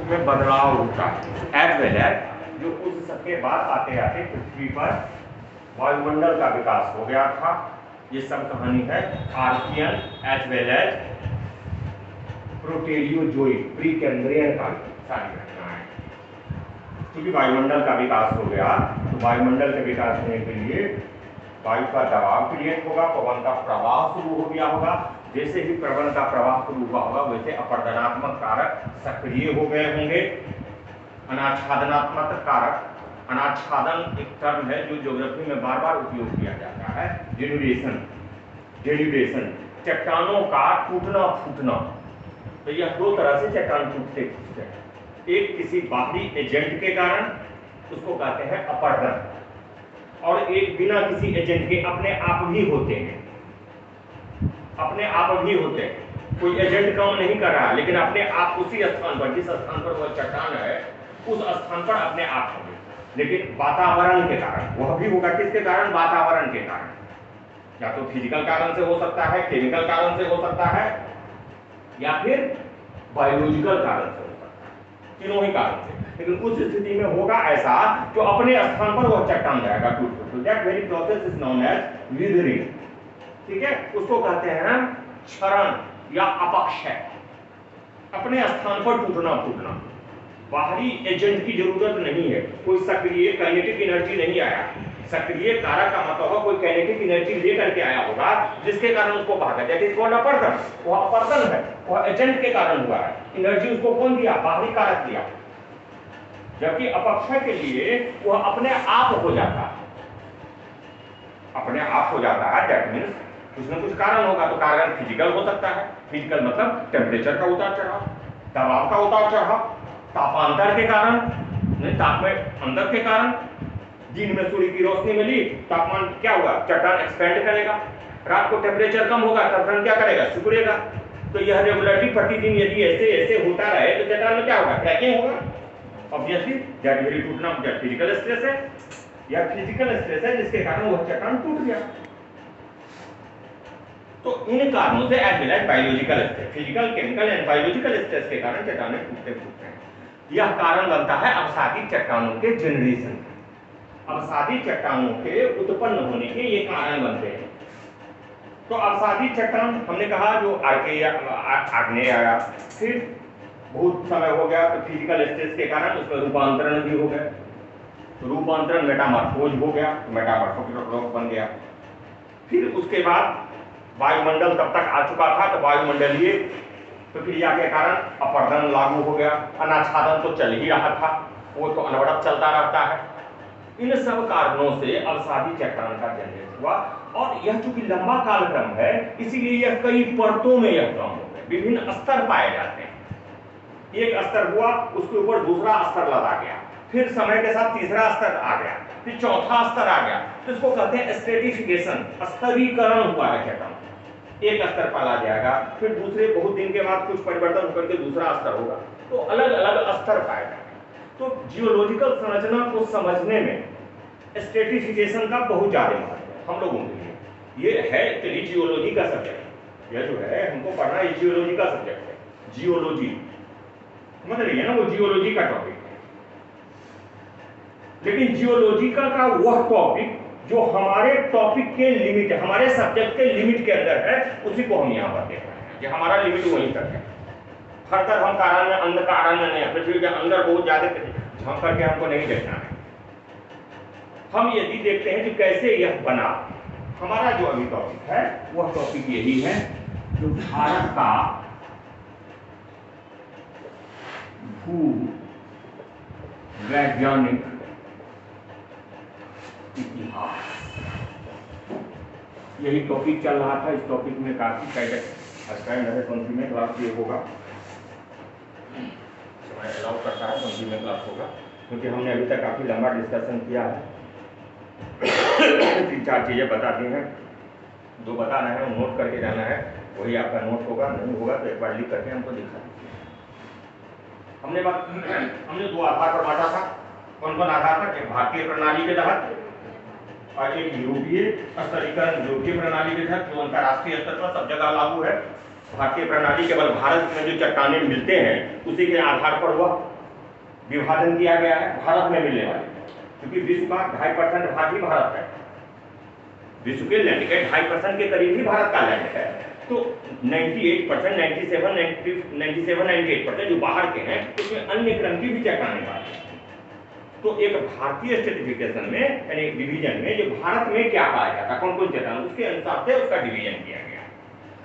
में बदलाव होता है एज वेल एज जो उस सबके बाद आते आते पृथ्वी पर वायुमंडल का विकास हो गया था। ये सब कहानी है Archean as well as Proterozoic pre Cambrian काल की सारी घटनाएं। क्योंकि वायुमंडल का विकास हो गया तो वायुमंडल के विकास होने के लिए वायु का दबाव क्रिएट होगा, पवन का प्रवाह शुरू हो गया होगा। जैसे ही पवन का प्रवाह शुरू हुआ होगा वैसे अपर्दनात्मक कारक सक्रिय हो गए होंगे। अनाच्छादनात्मक कारक, अनाच्छादन एक टर्म है जो ज्योग्राफी में बार बार उपयोग किया जाता है। डेन्यूडेशन चट्टानों का टूटना फूटना। तो यह दो तरह से चट्टान टूटते हैं। एक किसी बाहरी एजेंट के कारण, उसको कहते हैं अपर्दन, और एक बिना किसी एजेंट के अपने आप भी होते हैं। अपने आप भी होते हैं, कोई एजेंट काम नहीं कर रहा है लेकिन अपने आप उसी स्थान पर, जिस स्थान पर वह चट्टान है उस स्थान पर अपने आप होंगे। लेकिन वातावरण के कारण वह भी होगा। किसके कारण? वातावरण के कारण। या तो फिजिकल कारण से हो सकता है, केमिकल कारण से हो सकता है, या फिर बायोलॉजिकल कारण से हो सकता है, तीनों ही कारण से। लेकिन उस स्थिति में होगा ऐसा जो अपने स्थान पर वह चट्टान रहेगा टूट टूट। That very process is known as weathering. ठीक है, उसको कहते हैं क्षरण या अपक्षय। अपने स्थान पर टूटना फूटना। बाहरी एजेंट की जरूरत नहीं है, कोई सक्रिय काइनेटिक एनर्जी नहीं आया। सक्रिय कारक का मतलब है कोई काइनेटिक एनर्जी लेकर के आया होगा जिसके कारण उसको भागा जाए। अपर्दन, वह अपर्दन है, वह एजेंट के कारण हुआ है। एनर्जी उसको कौन दिया? बाहरी कारक दिया। जबकि अपक्षय के लिए वह अपने आप हो जाता है। अपने आप हो जाता है, दैट मीन्स कुछ न कुछ कारण होगा। तो कारण फिजिकल हो सकता है। फिजिकल मतलब टेम्परेचर का उतार चढ़ाव, दबाव का उतार चढ़ाव, तापांतर के कारण, तापमान अंदर के कारण। दिन में सूर्य की रोशनी मिली, तापमान क्या हुआ? चट्टान एक्सपेंड करेगा। रात को टेम्परेचर कम होगा, चट्टान क्या करेगा? सिकुड़ेगा। तो यह रेगुलरली प्रतिदिन यदि ऐसे ऐसे होता रहे तो चट्टान में क्या होगा? क्रैकिंग होगा। ऑब्वियसली दैट विल टूटना फिजिकल स्ट्रेस है, या फिजिकल स्ट्रेस है जिसके कारण वह चट्टान टूट गया। तो इन कारणों से as well as biological stress, physical, chemical and biological stress के कारण चट्टानें टूटते हैं। यह कारण बनता है अवसादी चट्टानों के जनरेशन। अवसादी चट्टानों के उत्पन्न होने के ये कारण बनते हैं। तो अवसादी चट्टान हमने कहा जो आग्नेय आया, फिर बहुत समय हो गया तो फिजिकल स्ट्रेस के कारण उसमें रूपांतरण भी हो गया। रूपांतरण मेटामॉर्फोज हो गया, मेटामॉर्फोज बन गया। फिर उसके बाद वायुमंडल तब तक आ चुका था तो वायुमंडलीय प्रक्रिया के कारण अपर्दन लागू हो गया। अनाच्छादन तो चल ही रहा था, वो तो अनवरत चलता रहता है। इन सब कारणों से अवसादी चट्टान का जनरेशन हुआ। और यह चूंकि लंबा कालक्रम है इसीलिए यह कई परतों में यह क्रम हो गया। विभिन्न स्तर पाए जाते हैं। एक स्तर हुआ, उसके ऊपर दूसरा स्तर लगा गया, फिर समय के साथ तीसरा स्तर आ गया, फिर चौथा स्तर आ गया। तो इसको कहते हैं स्ट्रेटिफिकेशन, स्तरीकरण हुआ है चट्टान। एक स्तर पाला जाएगा, फिर दूसरे बहुत दिन के बाद कुछ परिवर्तन होकर के दूसरा स्तर होगा। तो अलग अलग स्तर पाए जाएंगे। तो जियोलॉजिकल संरचना को समझने में स्ट्रेटिफिकेशन का बहुत ज्यादा महत्व है हम लोगों के लिए। ये है एक्चुअली जियोलॉजी का सब्जेक्ट। यह जो है हमको पढ़ना है जियोलॉजी का सब्जेक्ट है। जियोलॉजी समझ रही है ना, वो जियोलॉजी का टॉपिक है। लेकिन जियोलॉजी का वह टॉपिक जो हमारे टॉपिक के लिमिट, हमारे सब्जेक्ट के लिमिट के अंदर है, उसी को हम यहाँ पर देख रहे हैं कि हमारा लिमिट वहीं तक है। फर्दर हम कारण में अंदर कारण में नहीं, पृथ्वी के अंदर बहुत ज्यादा झांक करके हमको नहीं देखना है। हम यदि देखते हैं कि कैसे यह बना, हमारा जो अभी टॉपिक है वह टॉपिक यही है जो भारत का भू वैज्ञानिक इतिहास, यही टॉपिक चल रहा था। इस टॉपिक में काफी स्टैंड है, कौन सी में क्लास ये होगा, समय अलाउ करता है कौन सी में क्लास होगा, क्योंकि हमने अभी तक काफी लंबा डिस्कशन किया है। 3-4 चीजें बता दी हैं, 2 बताना है, नोट करके जाना है, वही आपका नोट होगा। नहीं होगा तो एक बार लिख करके हमको दिखा दीजिए। हमने 2 आधार पर बांटा था। कौन कौन आधार था? एक भारतीय प्रणाली के तहत और एक यूरोपीय स्तरीकरण, यूरोपीय प्रणाली के तहत जो अंतरराष्ट्रीय स्तर पर सब जगह लागू है। भारतीय प्रणाली केवल भारत में जो चट्टानें मिलते हैं उसी के आधार पर वह विभाजन किया गया है भारत में मिलने वाले, क्योंकि विश्व का 2.5% भाग ही भारत है, विश्व के लैंड के 2.5% के करीब ही भारत का लैंड है। तो 98%, 98% जो बाहर के हैं उसमें अन्य क्रम की भी चट्टानें पाई जाती हैं। तो एक भारतीय स्ट्रेटिफिकेशन में यानी डिवीजन में जो भारत में क्या पाया जाता है, कौन कौन चट्टान, उसके अनुसार से उसका डिवीजन किया गया।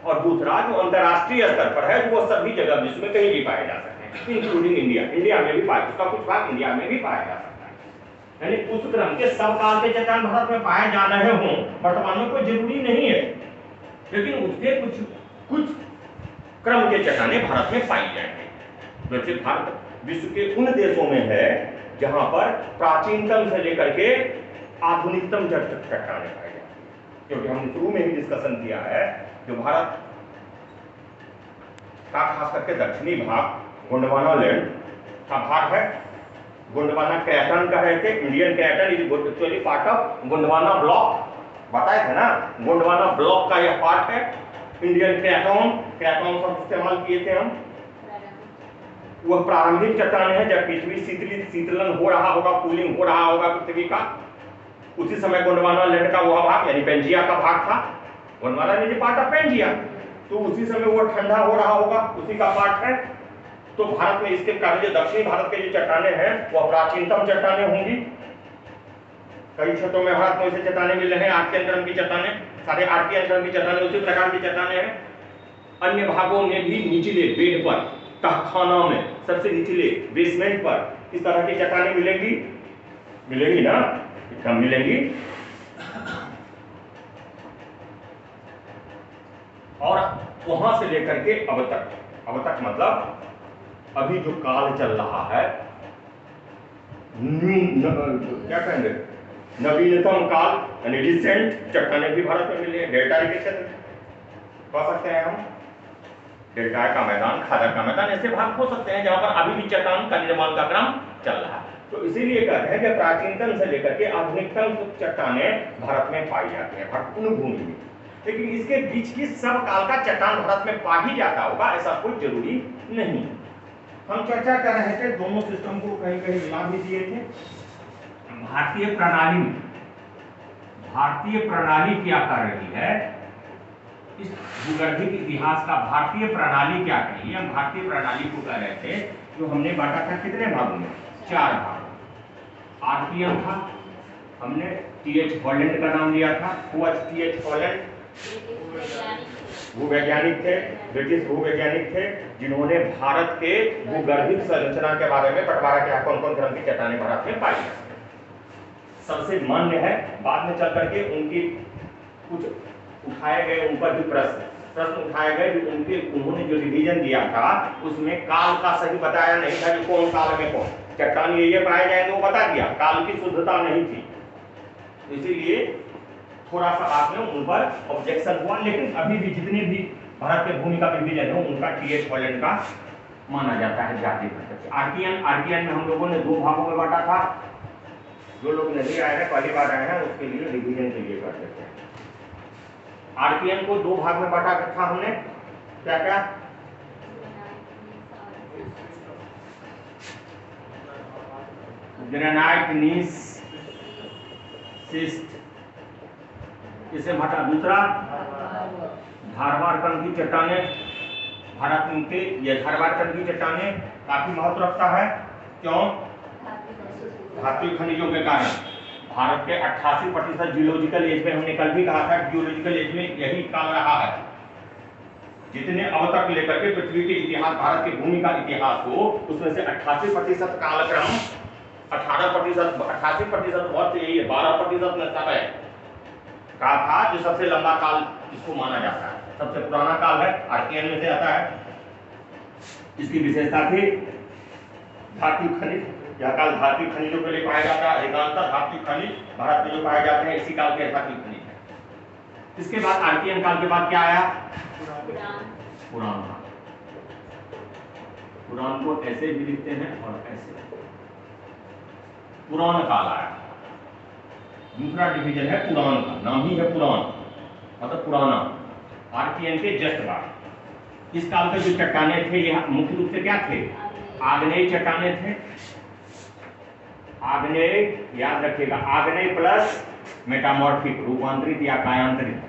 और दूसरा जो अंतर्राष्ट्रीय स्तर पर है वो सभी जगह विश्व में कहीं भी पाए जा सकते हैं, इंक्लूडिंग इंडिया, इंडिया में भी पाया, उसका कुछ भाग इंडिया में भी पाया जा सकता है। यानी उस क्रम के सब काल के चट्टान भारत में पाए जा रहे हों वर्तमान में कोई जरूरी नहीं है, लेकिन उसके कुछ क्रम के चट्टानें भारत में पाई जाएंगी। वैसे भारत विश्व के उन देशों में है जहां पर प्राचीनतम से लेकर के आधुनिकतम चट्टानें पाई जाती हैं, क्योंकि हमने शुरू में ही डिस्कशन किया है जो भारत का खास करके दक्षिणी भाग गोंडवाना लैंड का भाग है, गोंडवाना क्रैटन का रहते, Indian craton is actually part of Gondwana block, बताए थे ना, गोंडवाना ब्लॉक का यह पार्ट है। इंडियन क्रैटन का इस्तेमाल किए थे हम, वह प्रारंभिक चट्टान है जब पृथ्वी शीतलन हो रहा होगा, कूलिंग हो रहा होगा पृथ्वी का, उसी समय गोंडवाना लैंड का वह भाग यानी पेंजिया का भाग था, Gondwana is part of Pangaea, तो उसी समय वो ठंडा हो रहा होगा, उसी का पार्ट है। तो भारत में इसके कारण जो दक्षिणी भारत के जो चट्टानें हैं वह प्राचीनतम चट्टानें होंगी। कई क्षेत्रों में भारत में ऐसे चट्टानें मिल रहे हैं, आर्कियन क्रम की चट्टानें, सारे आर्कियन क्रम की चट्टानें उसी प्रकार की चट्टानें हैं। अन्य भागों में भी निचले बेड पर, तहखाना में सबसे निचले बेसमेंट पर इस तरह की चट्टानें मिलेंगी ना, कम मिलेंगी। और वहां से लेकर के अब तक मतलब अभी जो काल चल रहा है, क्या कहेंगे, नवीनतम काल यानी रिसेंट चट्टानें भी भारत में मिली है। डेल्टा के क्षेत्र कह सकते हैं हम, डेल्टा का मैदान, खादर का मैदान, ऐसे भाग हो सकते हैं जहां पर अभी भी चट्टान का निर्माण का क्रम चल रहा है। तो इसीलिए कहते हैं कि प्राचीनतम से लेकर के आधुनिकतम चट्टानें भारत में पाई जाती हैं, भूमि में। लेकिन इसके बीच की सब काल का चट्टान भारत में पा ही जाता होगा ऐसा कोई जरूरी नहीं। हम चर्चा कर रहे थे, दोनों सिस्टम को कहीं कहीं मिला भी दिए थे। भारतीय प्रणाली क्या कर रही है, इस भूगर्भिक इतिहास का भारतीय प्रणाली क्या कर रही है। हम भारतीय प्रणाली को कह रहे थे जो हमने बांटा था कितने भागों में, 4 भाग। आर्कियन था, हमने टी.एच. हॉलैंड का नाम लिया था, टी.एच. हॉलैंड भूवैज्ञानिक थे, ब्रिटिश भूवैज्ञानिक थे जिन्होंने भारत के भूगर्भिक संरचना के बारे में बंटवारा किया, कौन कौन क्रम की चट्टानें भारत में पाई जाती हैं। सबसे मान्य है, बाद में चल करके उनकी कुछ उठाए गए ऊपर भी प्रश्न उठाए गए, उन्होंने जो डिवीजन दिया था उसमें काल का सही बताया नहीं था कि कौन काल में कौन चट्टान ये पाए जाएंगे, वो बता दिया, काल की शुद्धता नहीं थी, इसीलिए थोड़ा सा आपने उन पर ऑब्जेक्शन हुआ। लेकिन अभी भी जितने भी भारत के भूमि का विभाजन है उनका टी.एच. हॉलैंड का माना जाता है जाति। आर्कियन में हम लोगों ने 2 भागों में बांटा था, जो लोग नहीं आए हैं, पहली बार आए हैं, उसके लिए रिवीजन के लिए कर देते हैं। आर्कियन को 2 भाग में बांटा था हमने, क्या क्या, ग्रेनाइट, नीस, शिस्ट, इसे बांटा। दूसरा धारवाड़ क्रम की चट्टानें, भारत के ये धारवाड़ क्रम की चट्टानें काफी महत्व रखता है, क्यों, धातु खनिजों के कारण। भारत के 88% जियोलॉजिकल एज में, हमने कल भी कहा था जियोलॉजिकल एज में यही काल रहा है। जितने अब तक लेकर के पृथ्वी के इतिहास, भारत की भूमि का इतिहास हो, उसमें से 88% कालक्रम, 88% वर्ष यही है, 12% में समय का था जो सबसे लंबा काल इसको माना जाता है, सबसे पुराना काल है, आर्कियन में से आता है। इसकी विशेषता थी धातु खनिज, यह काल धातु खनिजों के लिए पाया जाता है, अधिकांशतः धातु खनिज भारत में जो पाए जाते हैं इसी काल के धातु खनिज है। इसके बाद आर्कियन काल के बाद क्या आया, पुराण। पुराण को ऐसे भी लिखते हैं और ऐसे, पुराण काल आया। दूसरा डिवीजन है पुराण का, नाम ही है पुराण, मतलब पुराना, आर्कियन के जस्ट बाद। इस काल के जो चट्टाने थे ये मुख्य रूप से क्या थे? आग्नेय चट्टाने थे। आग्नेय, याद रखिएगा, आग्नेय प्लस मेटामॉर्फिक, रूपांतरित या कायांतरित,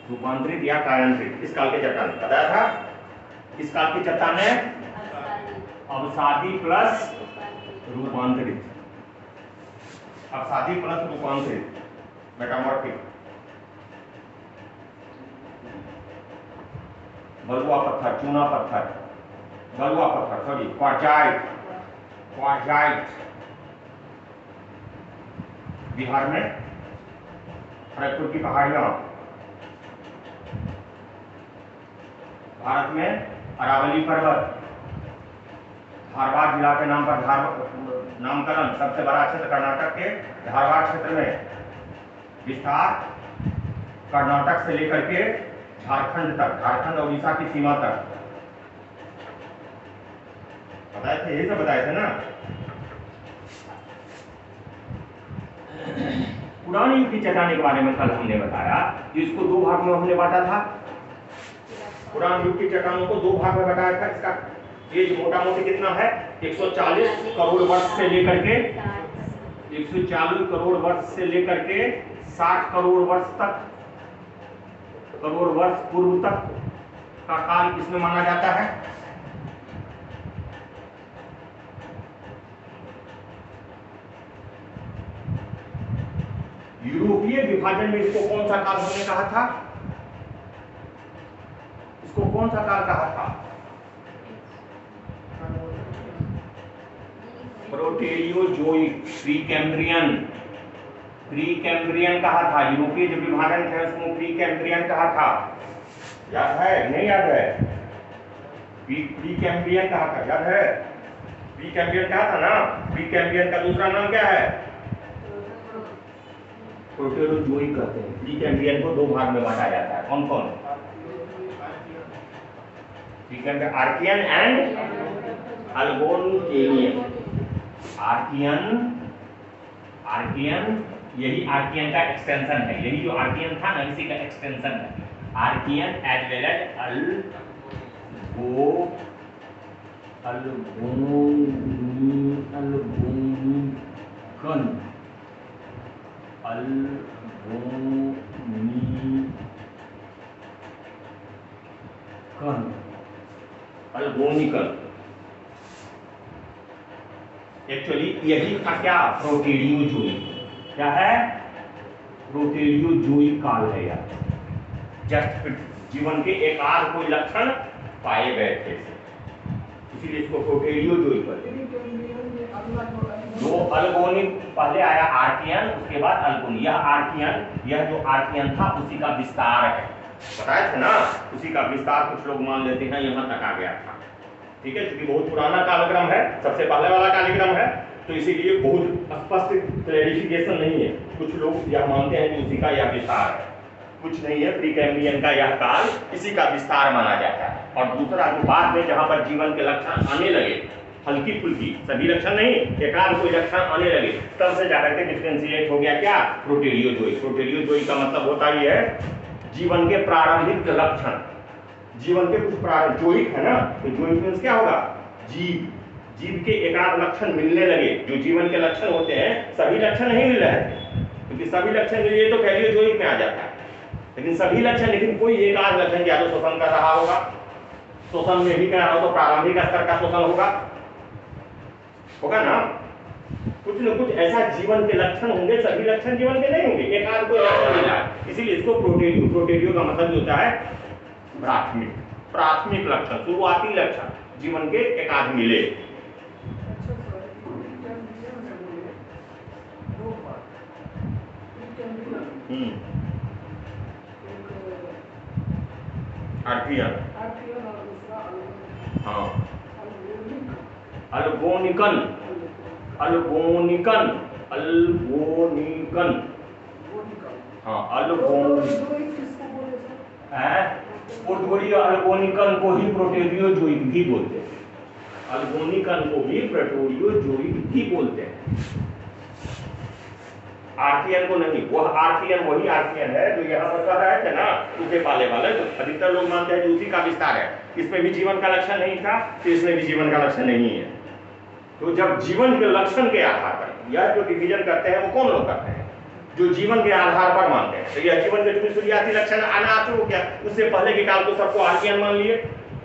रूपांतरित या कायांतरित, इस काल के चट्टाने बताया था। इस काल की चट्टाने अवसादी प्लस रूपांतरित, अवसादी प्लस रूपांतरित, मेटामॉर्फिक। बलुआ पत्थर, चूना पत्थर, बलुआ पत्थर, सॉरी क्वार्जाइट, क्वार्जाइट बिहार में खड़गपुर की पहाड़ियां, भारत में अरावली पर्वत, धारवाड़ जिला के नाम पर नामकरण, सबसे बड़ा क्षेत्र कर्नाटक के धारवाड़ क्षेत्र में विस्तार, कर्नाटक से लेकर के झारखंड तक, झारखंड और उड़ीसा की सीमा तक बताए थे, यही सब बताए थे ना। पुराने युग की चट्टाने के बारे में कल हमने बताया, इसको दो भाग में हमने बांटा था। पुराने युग की चट्टानों को दो भाग में बताया था। इसका एज मोटा मोटी कितना है? 140 करोड़ वर्ष से लेकर के 140 करोड़ वर्ष से लेकर के 60 करोड़ वर्ष तक, करोड़ वर्ष पूर्व तक का काल इसमें माना जाता है। यूरोपीय विभाजन में इसको कौन सा काल हमने कहा था? इसको कौन सा काल कहा था? प्रोटेरियोजोइक, प्रीकैम्ब्रियन, प्रीकैम्ब्रियन कहा था। यूरोपीय जो विभाजन थे उसको प्रीकैम्ब्रियन कहा था। याद है? नहीं याद है? प्रीकैम्ब्रियन कहा था, याद है? प्रीकैम्ब्रियन कहा था ना। प्रीकैम्ब्रियन का दूसरा नाम क्या है? प्रोटेरोजोइक कहते हैं। प्रीकैम्ब्रियन को दो भाग में बांटा जाता है। कौन कौन? Precambrian, Archean and Algonkian. Archean, Archean, यही आर्कियन का एक्सटेंशन है। यही जो आर्कियन था ना, इसी का एक्सटेंशन है। Archean as well as Algonkian. Actually यही था क्या? प्रोटेरियोजोइक। क्या है? प्रोटेरियोजोइक काल है यार। जस्ट जीवन के एकाध कोई लक्षण पाए गए थे, इसीलिए इसको प्रोटेरियोजोइक कहते हैं। जो अल्गोनिक पहले आया आर्कियन, उसके बाद अल्गोनिक। यह आर्कियन, यह जो आर्कियन था उसी का विस्तार है। बताया था ना, उसी का विस्तार कुछ लोग मान लेते हैं यहाँ तक आ गया था। ठीक है, क्योंकि बहुत पुराना कालक्रम है, सबसे पहले वाला कालक्रम है, तो इसीलिए बहुत स्पष्ट क्लैरिफिकेशन नहीं है। कुछ लोग यह मानते हैं कि उसी का यह विस्तार है, कुछ नहीं है। प्रीकैम्ब्रियन का यह काल इसी का विस्तार माना जाता है। और दूसरा जो बाद में जहां पर जीवन के लक्षण आने लगे, हल्की फुल्की, सभी लक्षण नहीं, एकाध कोई लक्षण आने लगे, तब से जाकर के डिफरेंशिएट हो गया क्या? प्रोटेरियोजोइक। प्रोटेरियोजोइक का मतलब होता ही है जीवन के प्रारंभिक लक्षण। जीवन के कुछ प्रारंभ, जोइक है ना, तो जोइक मींस क्या होगा? जीव। जीव के एकाध लक्षण मिलने लगे। जो जीवन के लक्षण होते हैं, सभी लक्षण नहीं मिल रहे थे, क्योंकि सभी लक्षण मिले तो कैरियोजोइक में आ जाता है। लेकिन सभी लक्षण, लेकिन कोई एकाध लक्षण या तो शोषण कर रहा होगा, शोषण में भी कर रहा हो तो प्रारंभिक स्तर का शोषण होगा ना। कुछ न कुछ ऐसा जीवन के लक्षण होंगे, सभी लक्षण जीवन के नहीं होंगे, एक आध कोई लक्षण मिला है। इसीलिए इसको प्रोटेरियो, प्रोटेरियो का मतलब होता है प्राथमिक, प्राथमिक लक्षण, शुरुआती लक्षण जीवन के एक आध मिले। आर्कियन, हाँ, अल्गोनिकन, अल्गोनिकन, अल्गोनिकन, हाँ, अल्गोनिकन को ही प्रोटेरियोजोइक भी बोलते हैं। अल्गोनिकन को भी प्रोटेरियोजोइक भी बोलते हैं। आर्कियन को नहीं, वह आर्कियन वही आर्कियन है जो यहाँ पर कह रहे थे ना, उसे पाले वाले, तो अधिकतर लोग मानते हैं कि उसी का विस्तार है। इसमें भी जीवन का लक्षण नहीं था, तो इसमें भी जीवन का लक्षण नहीं है। तो जब जीवन के लक्षण के आधार पर यह जो डिवीजन करते हैं, वो कौन लोग करते हैं? जो जीवन के आधार पर मानते हैं। तो यह जीवन के शुरुआती लक्षण आना हो गया, उससे पहले के काल को सबको आर्कियन मान लिए,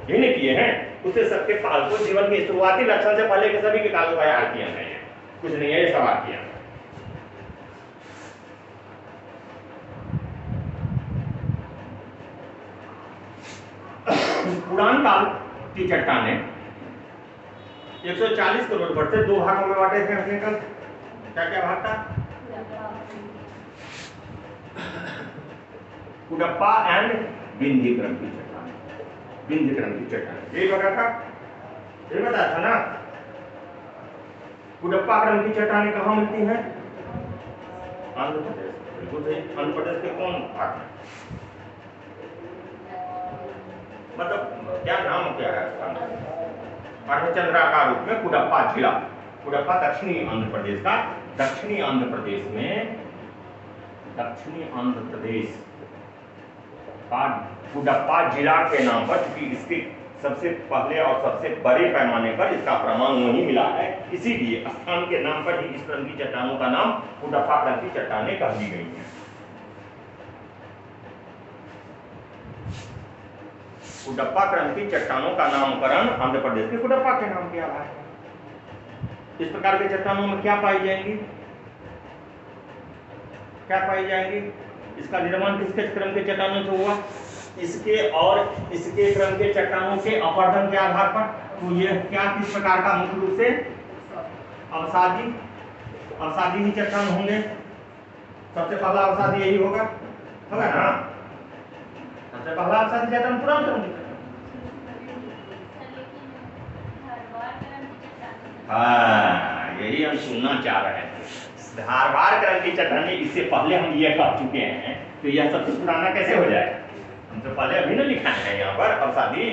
यही नहीं किए हैं। उससे सबके काल को, जीवन के शुरुआती लक्षण से पहले के सभी के काल को आर्कियन है, कुछ नहीं है, ये सब आर्कियन। पुरान काल की चट्टाने 140 करोड़ वर्ष से 2 भागों में बांटे थे अपने कल। क्या क्या भाग था? कुडप्पा एंड विंध्यक्रम की चट्टान, विंध्यक्रम की चट्टान, यही बता था, ये बताया था ना। कुडप्पा क्रम की चट्टानें कहाँ मिलती हैं? आंध्र प्रदेश। बिल्कुल सही। आंध्र प्रदेश के कौन भाग में? मतलब क्या नाम क्या है उसका? अर्धचंद्राकार रूप में कुडप्पा जिला। कुडप्पा दक्षिणी आंध्र प्रदेश का, दक्षिणी आंध्र प्रदेश में, दक्षिणी आंध्र प्रदेश का कुडप्पा जिला के नाम पर, क्योंकि इसके सबसे पहले और सबसे बड़े पैमाने पर इसका प्रमाण वहीं मिला है, इसीलिए स्थान के नाम पर ही इस क्रम की चट्टानों का नाम कुडप्पा क्रम की चट्टानें कह दी गई हैं। कुडप्पा क्रम की चट्टानों का नामकरण आंध्र प्रदेश के कुडप्पा के नाम किया गया है। इस प्रकार के चट्टानों में क्या पाई जाएंगी? क्या पाई जाएंगी? इसका निर्माण किसके क्रम के चट्टानों से हुआ? इसके और इसके क्रम के चट्टानों के अपवर्तन के आधार पर। तो यह क्या किस प्रकार का? मुख्य रूप से अवसादी, अवसादी ही चट्टान होंगे। सबसे पहला अवसादी यही होगा ना? सबसे पहला अवसादी चट्टान पुरान क्रम की। हाँ, यही हम सुनना चाह रहे थे। धारवाड़ क्रम की चट्टानें, इससे पहले हम ये कह चुके हैं, तो यह सबसे पुराना कैसे हो जाए? हमसे पहले अभी ना लिखा है यहाँ पर अवसादी,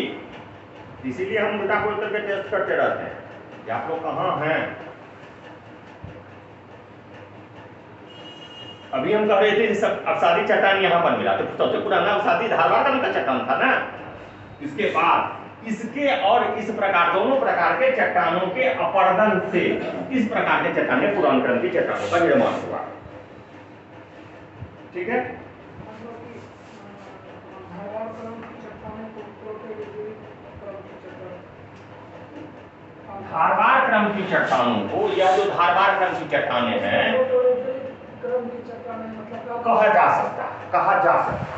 इसीलिए हम उल्टा बोल करके टेस्ट करते रहते हैं कि आप लोग कहाँ हैं। अभी हम कह रहे थे कि सब अवसादी चट्टान यहाँ पर मिला, तो सबसे पुराना अवसादी धारवाड़ क्रम का चट्टान था ना। इसके बाद इसके और इस प्रकार, दोनों प्रकार के चट्टानों के अपवर्तन से इस प्रकार के चट्टानें पुरान क्रम की चट्टानों का निर्माण हुआ। ठीक है। धारवाड़ क्रम की चट्टानों को, यह जो धारवाड़ क्रम की चट्टानें हैं, कहा जा सकता है।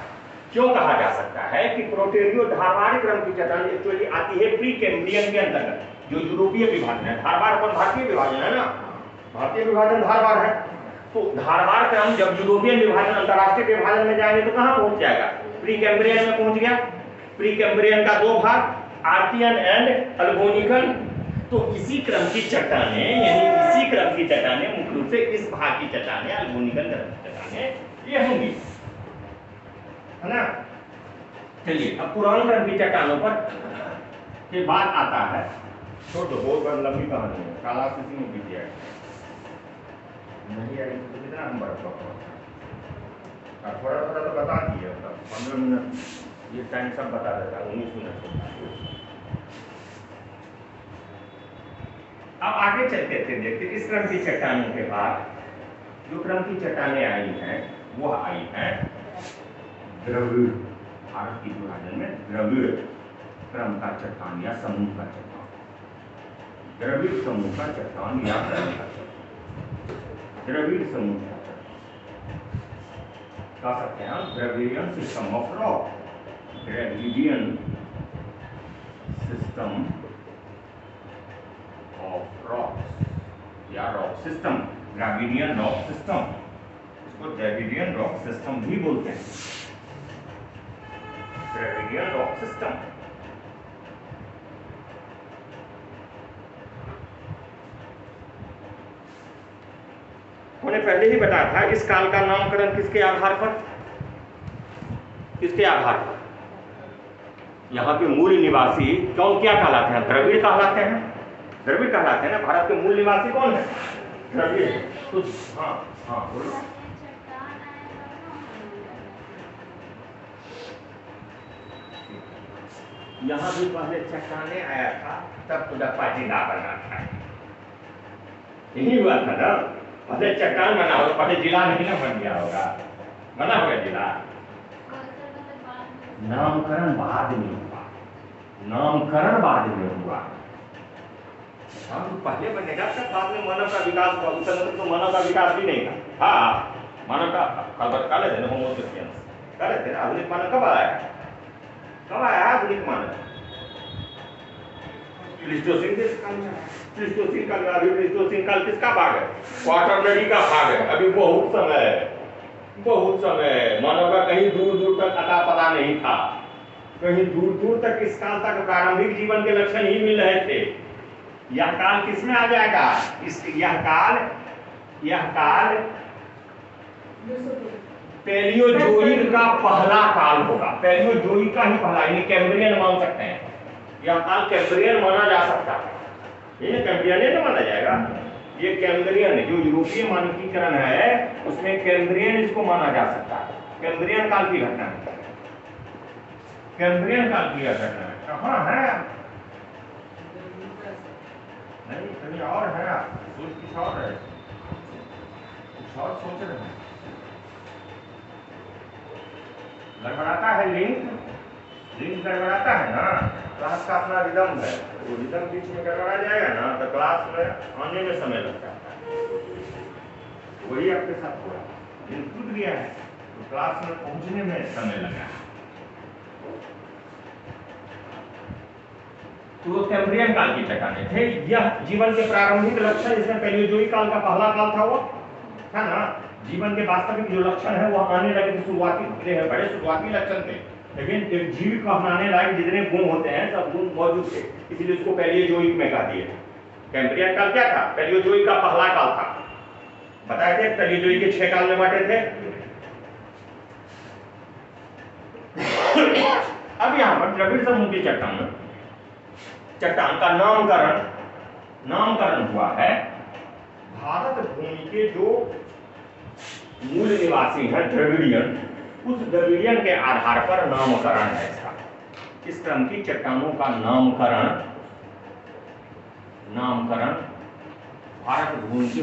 क्यों कहा जा सकता है कि प्रोटेरियो धारवाड़ी क्रम की चट्टान एक्चुअली आती है प्री कैम्ब्रियन के अंतर्गत, जो यूरोपीय विभाजन है। धारवाड़ पर भारतीय विभाजन है ना, भारतीय विभाजन धारवाड़ है। तो धारवाड़ क्रम जब यूरोपियन विभाजन, अंतरराष्ट्रीय विभाजन में जाएंगे तो कहां पहुंच जाएगा? प्री कैम्ब्रियन में पहुंच गया। प्री कैम्ब्रियन का 2 भाग, आर्कियन एंड अल्गोनिकन। तो इसी क्रम की चट्टानें, यानी इसी क्रम की चट्टानें, मुख्य रूप से इस भाग की चट्टानें, अल्गोनिकन क्रम की चट्टानें ये होंगी, है ना। चलिए, अब पुरान क्रम की चट्टानों पर के बाद आता है, छोड़ दो, बहुत लंबी कहानी है, काला किसी में बीत जाए नहीं आई तो कितना हम बर्फ थोड़ा थोड़ा तो बता दिए, 15 मिनट ये टाइम सब बता देता है, 19 मिनट। अब आगे चलते थे, देखते इस क्रम की चट्टानों के बाद जो क्रम की चट्टानें आई हैं, वह आई हैं द्रविड़। भारत की विभाजन में द्रविड़ क्रम का चट्टान या समूह का चट्टान, द्रविड़ समूह का चट्टान या क्रम का चट्टान, द्रविड़ समूह का चट्टान कह सकते हैं हम। Dravidian system of rock, Dravidian system of rocks या rock system, Dravidian rock system, इसको द्रविडियन रॉक सिस्टम भी बोलते हैं। द्रविडियन रॉक सिस्टम मैंने पहले ही बताया था। इस काल का नामकरण किसके आधार पर? किसके आधार पर? यहाँ के मूल निवासी कौन क्या कहलाते हैं? द्रविड़ कहलाते हैं। द्रविड़ कहलाते हैं ना। भारत के मूल निवासी कौन है? द्रविड़ तो हाँ हाँ बोलो। यहाँ भी पहले चट्टाने आया था, तब कुदप्पा जिला बना था। यही हुआ था ना, पहले चट्टान बना होगा, पहले जिला नहीं ना बन गया होगा, बना होगा जिला। नामकरण बाद में हुआ, नामकरण बाद में हुआ। हम पहले बनेगा तब बाद में मानव का विकास हुआ। उस समय तो मानव का विकास भी नहीं था। हाँ, मानव का खबर काले थे ना, होमो सेपियंस काले थे ना। आधुनिक मानव कब आया? कब आया आधुनिक मानव? प्लीस्टोसीन के काल में। प्लीस्टोसीन काल में, अभी प्लीस्टोसीन काल किसका भाग है? क्वाटरनरी का भाग है। अभी बहुत समय है, बहुत समय है। मानव का कहीं दूर दूर तक अता पता नहीं था, कहीं दूर दूर तक इस काल तक प्रारंभिक जीवन के लक्षण ही मिल रहे थे। यह काल किसमें आ जाएगा? यह काल पैलियोजोइक का पहला काल होगा। पैलियोजोइक का ही पहला, यानी कैम्ब्रियन मान सकते हैं। यह काल कैम्ब्रियन माना जा सकता है, ये कैम्ब्रियन नहीं माना जाएगा। ये कैम्ब्रियन जो यूरोपीय मानकीकरण है उसमें कैम्ब्रियन इसको माना जा सकता है। कैम्ब्रियन काल की घटना है, कैम्ब्रियन काल की घटना है। कहाँ है? नहीं, कहीं और है। सोच कुछ और है, कुछ और सोच रहे हैं। गड़बड़ाता है लिंक गड़बड़ाता है ना। क्लास का अपना रिदम है, वो रिदम बीच में गड़बड़ा जाएगा ना तो क्लास में आने में समय लग जाता है। वही आपके साथ हुआ, लिंक टूट गया है तो क्लास में पहुंचने में समय लगा। तो वो कैम्ब्रियन काल की चट्टाने थे। यह जीवन के प्रारंभिक लक्षण, इसमें पैलियोजोइक काल का पहला काल था, वो था ना। जीवन के वास्तविक जो लक्षण है वो आने लगे थे, शुरुआती बड़े शुरुआती लक्षण थे। लेकिन एक जीव को अपनाने लायक जितने गुण होते हैं सब गुण मौजूद थे, इसलिए उसको पैलियोजोइक में कहा दिया। कैम्ब्रियन काल क्या था? पैलियोजोइक का पहला काल था। बताए थे पैलियोजोइक के 6 काल में बांटे थे। अब यहाँ पर द्रविड़ समूह की चट्टान का नामकरण हुआ है। भारत भूमि के जो मूल निवासी हैं द्रविड़ियन, उस द्रविड़ियन के आधार पर नामकरण है इसका। इस क्रम की चट्टानों का नामकरण भारत भूमि के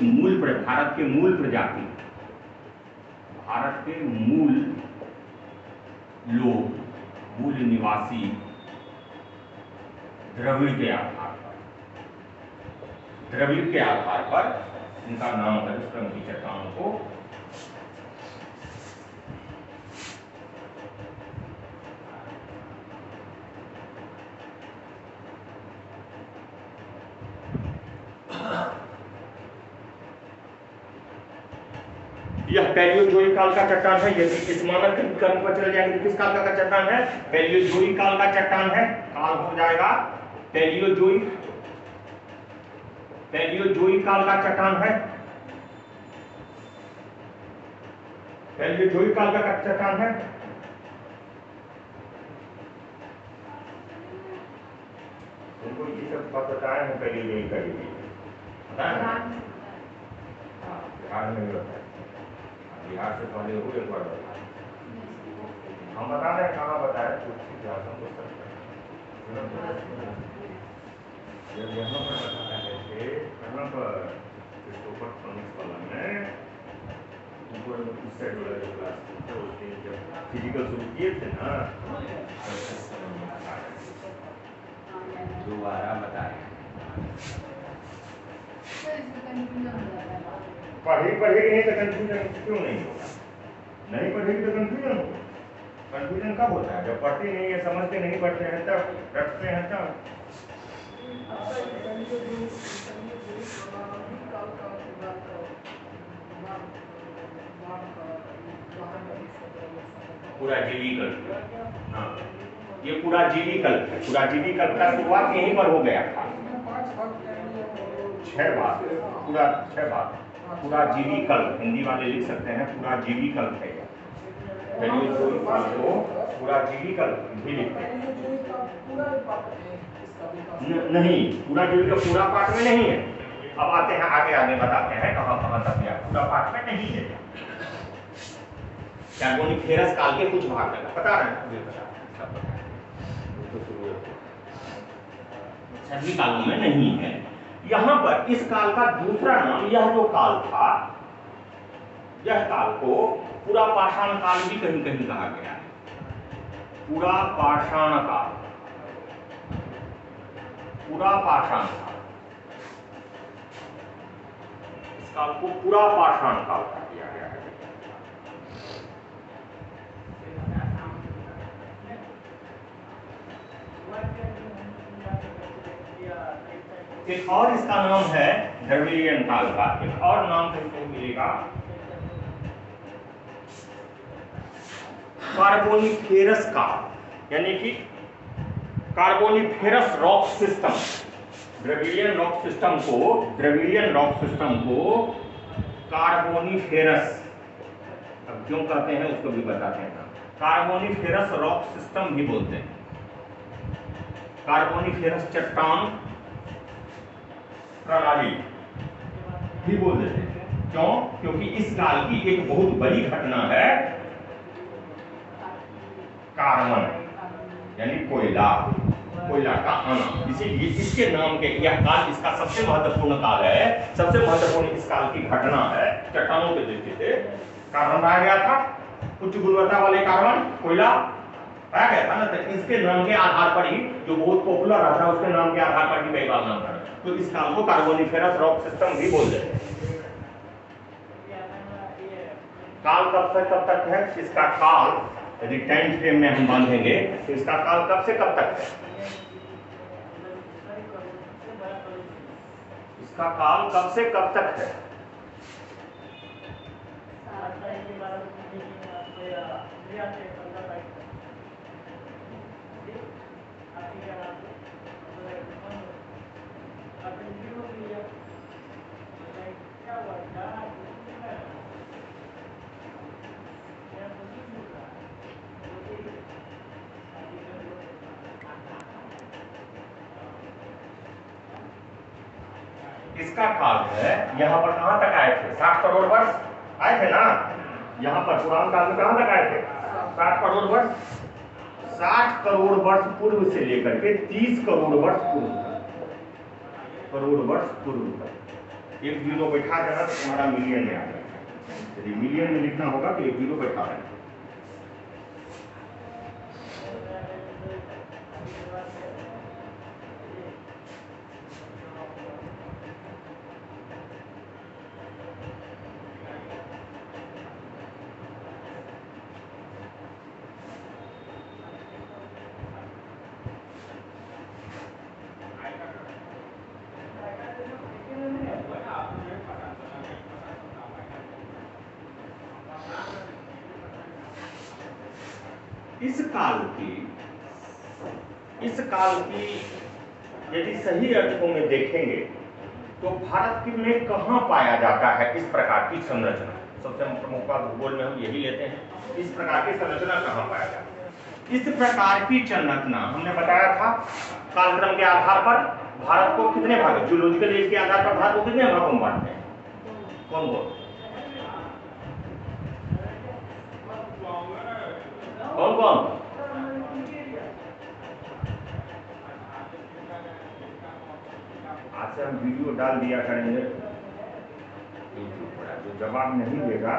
भारत के मूल प्रजाति, भारत के मूल लोग, मूल निवासी द्रविड़ के आधार पर इनका नाम है। इस क्रम की चट्टानों को यह पैलियोजोइक काल का चट्टान है। यदि इस मानक क्रम पर चले जाएंगे तो किस काल का चट्टान है? पैलियोजोइक काल का चट्टान है। काल हो जाएगा पैलियोजोइक काल का चट्टान है। पैलियोजोइक काल का चट्टान है। उनको ये सब बात बताए हैं पैलियोजोइक का, ये बताया हाँ, बिहार में भी बताया। बिहार से पहले हो एक बार बताया, हम बता रहे हैं कहाँ बताया। जब यहाँ पर बता रहे थे, कहाँ पर में ऊपर उस साइड वाला जो क्लास था उसके जब फिजिकल शुरू किए थे ना, दोबारा बताए। पढ़ेगी नहीं तो कंफ्यूजन क्यों नहीं होगा? नहीं पढ़ेगी तो कंफ्यूजन होगा। कंफ्यूजन कब होता है? जब पढ़ते नहीं है, समझते नहीं, पढ़ते हैं तब, रखते हैं तब। पूरा जीविकल, हाँ, ये पूरा जीविकल का शुरुआत यहीं पर हो गया था। 6 बात, पूरा 6 बात, पूरा जीविकल, हिंदी वाले लिख सकते हैं पूरा जीविकल है। को पूरा जीविकल भी लिखते हैं। नहीं, पूरा जीविकल पूरा पाठ में नहीं है, अब आते हैं आगे, आगे बताते हैं कहां कहां तक गया, पूरा पाठ में नहीं है। कार्बोनिफेरस काल के कुछ भाग लगा, बता रहे हैं सभी कालों में नहीं है। यहां पर इस काल का दूसरा नाम, यह जो काल था, यह काल को पूरा पाषाण काल भी कहीं कहीं कहा गया है। पूरा पाषाण काल, पूरा पाषाण काल, इस काल को पूरा पाषाण काल कहा गया है। एक और इसका नाम है द्रविड़ियन काल का, एक और नाम कहीं मिलेगा कार्बोनिफेरस काल, यानी कि Carboniferous rock system. Dravidian rock system को, द्रविड़ियन रॉक सिस्टम को कार्बोनिफेरस, अब क्यों कहते हैं उसको भी बताते हैं। कार्बोनिफेरस रॉक सिस्टम भी बोलते हैं, कार्बोनिफेरस चट्टान प्रणाली भी बोल देते हैं। क्यों? क्योंकि इस काल की एक बहुत बड़ी घटना है कार्बन, यानी कोयला, कोयला का आना। इसीलिए इसके नाम के यह काल इसका सबसे महत्वपूर्ण काल है। सबसे महत्वपूर्ण इस काल की घटना है, चट्टानों के दृष्टि से कार्बन पाया गया था, उच्च गुणवत्ता वाले कार्बन, कोयला पाया गया था ना। तो इसके नाम के आधार पर ही, जो बहुत पॉपुलर रहा था उसके नाम के आधार पर ही कई बार नाम था, तो इस काल को कार्बोनिफेरस रॉक सिस्टम भी बोल देते हैं। काल कब से कब तक है? इसका काल यदि टाइम फ्रेम में हम बांधेंगे तो इसका काल कब से कब तक है? इसका काल कब से कब तक है? इसका काल है, यहाँ पर कहां तक आए थे? 60 करोड़ वर्ष आए थे ना। यहाँ पर पुराण काल में कहां तक आए थे? 60 करोड़ वर्ष। 60 करोड़ वर्ष पूर्व से लेकर के 30 करोड़ वर्ष पूर्व तक, करोड़ वर्ष पूर्व तक। एक जीरो बैठा देना तो तुम्हारा मिलियन में आ जाएगा। यदि मिलियन में लिखना होगा तो एक जीरो बैठा देना। इस काल की यदि सही अर्थों में देखेंगे तो भारत में कहां पाया जाता है इस प्रकार की संरचना? सबसे प्रमुख बात भूगोल में हम यही लेते हैं, इस प्रकार की संरचना कहां पाया जाता है? इस प्रकार की संरचना हमने बताया था कालक्रम के आधार पर भारत को कितने भाग, जियोलॉजिकल एज के आधार पर भारत को कितने भागों में बांटते हैं? कौन कौन कौन कौन? आज से हम वीडियो डाल दिया करेंगे यूट्यूब पर, जो जवाब नहीं देगा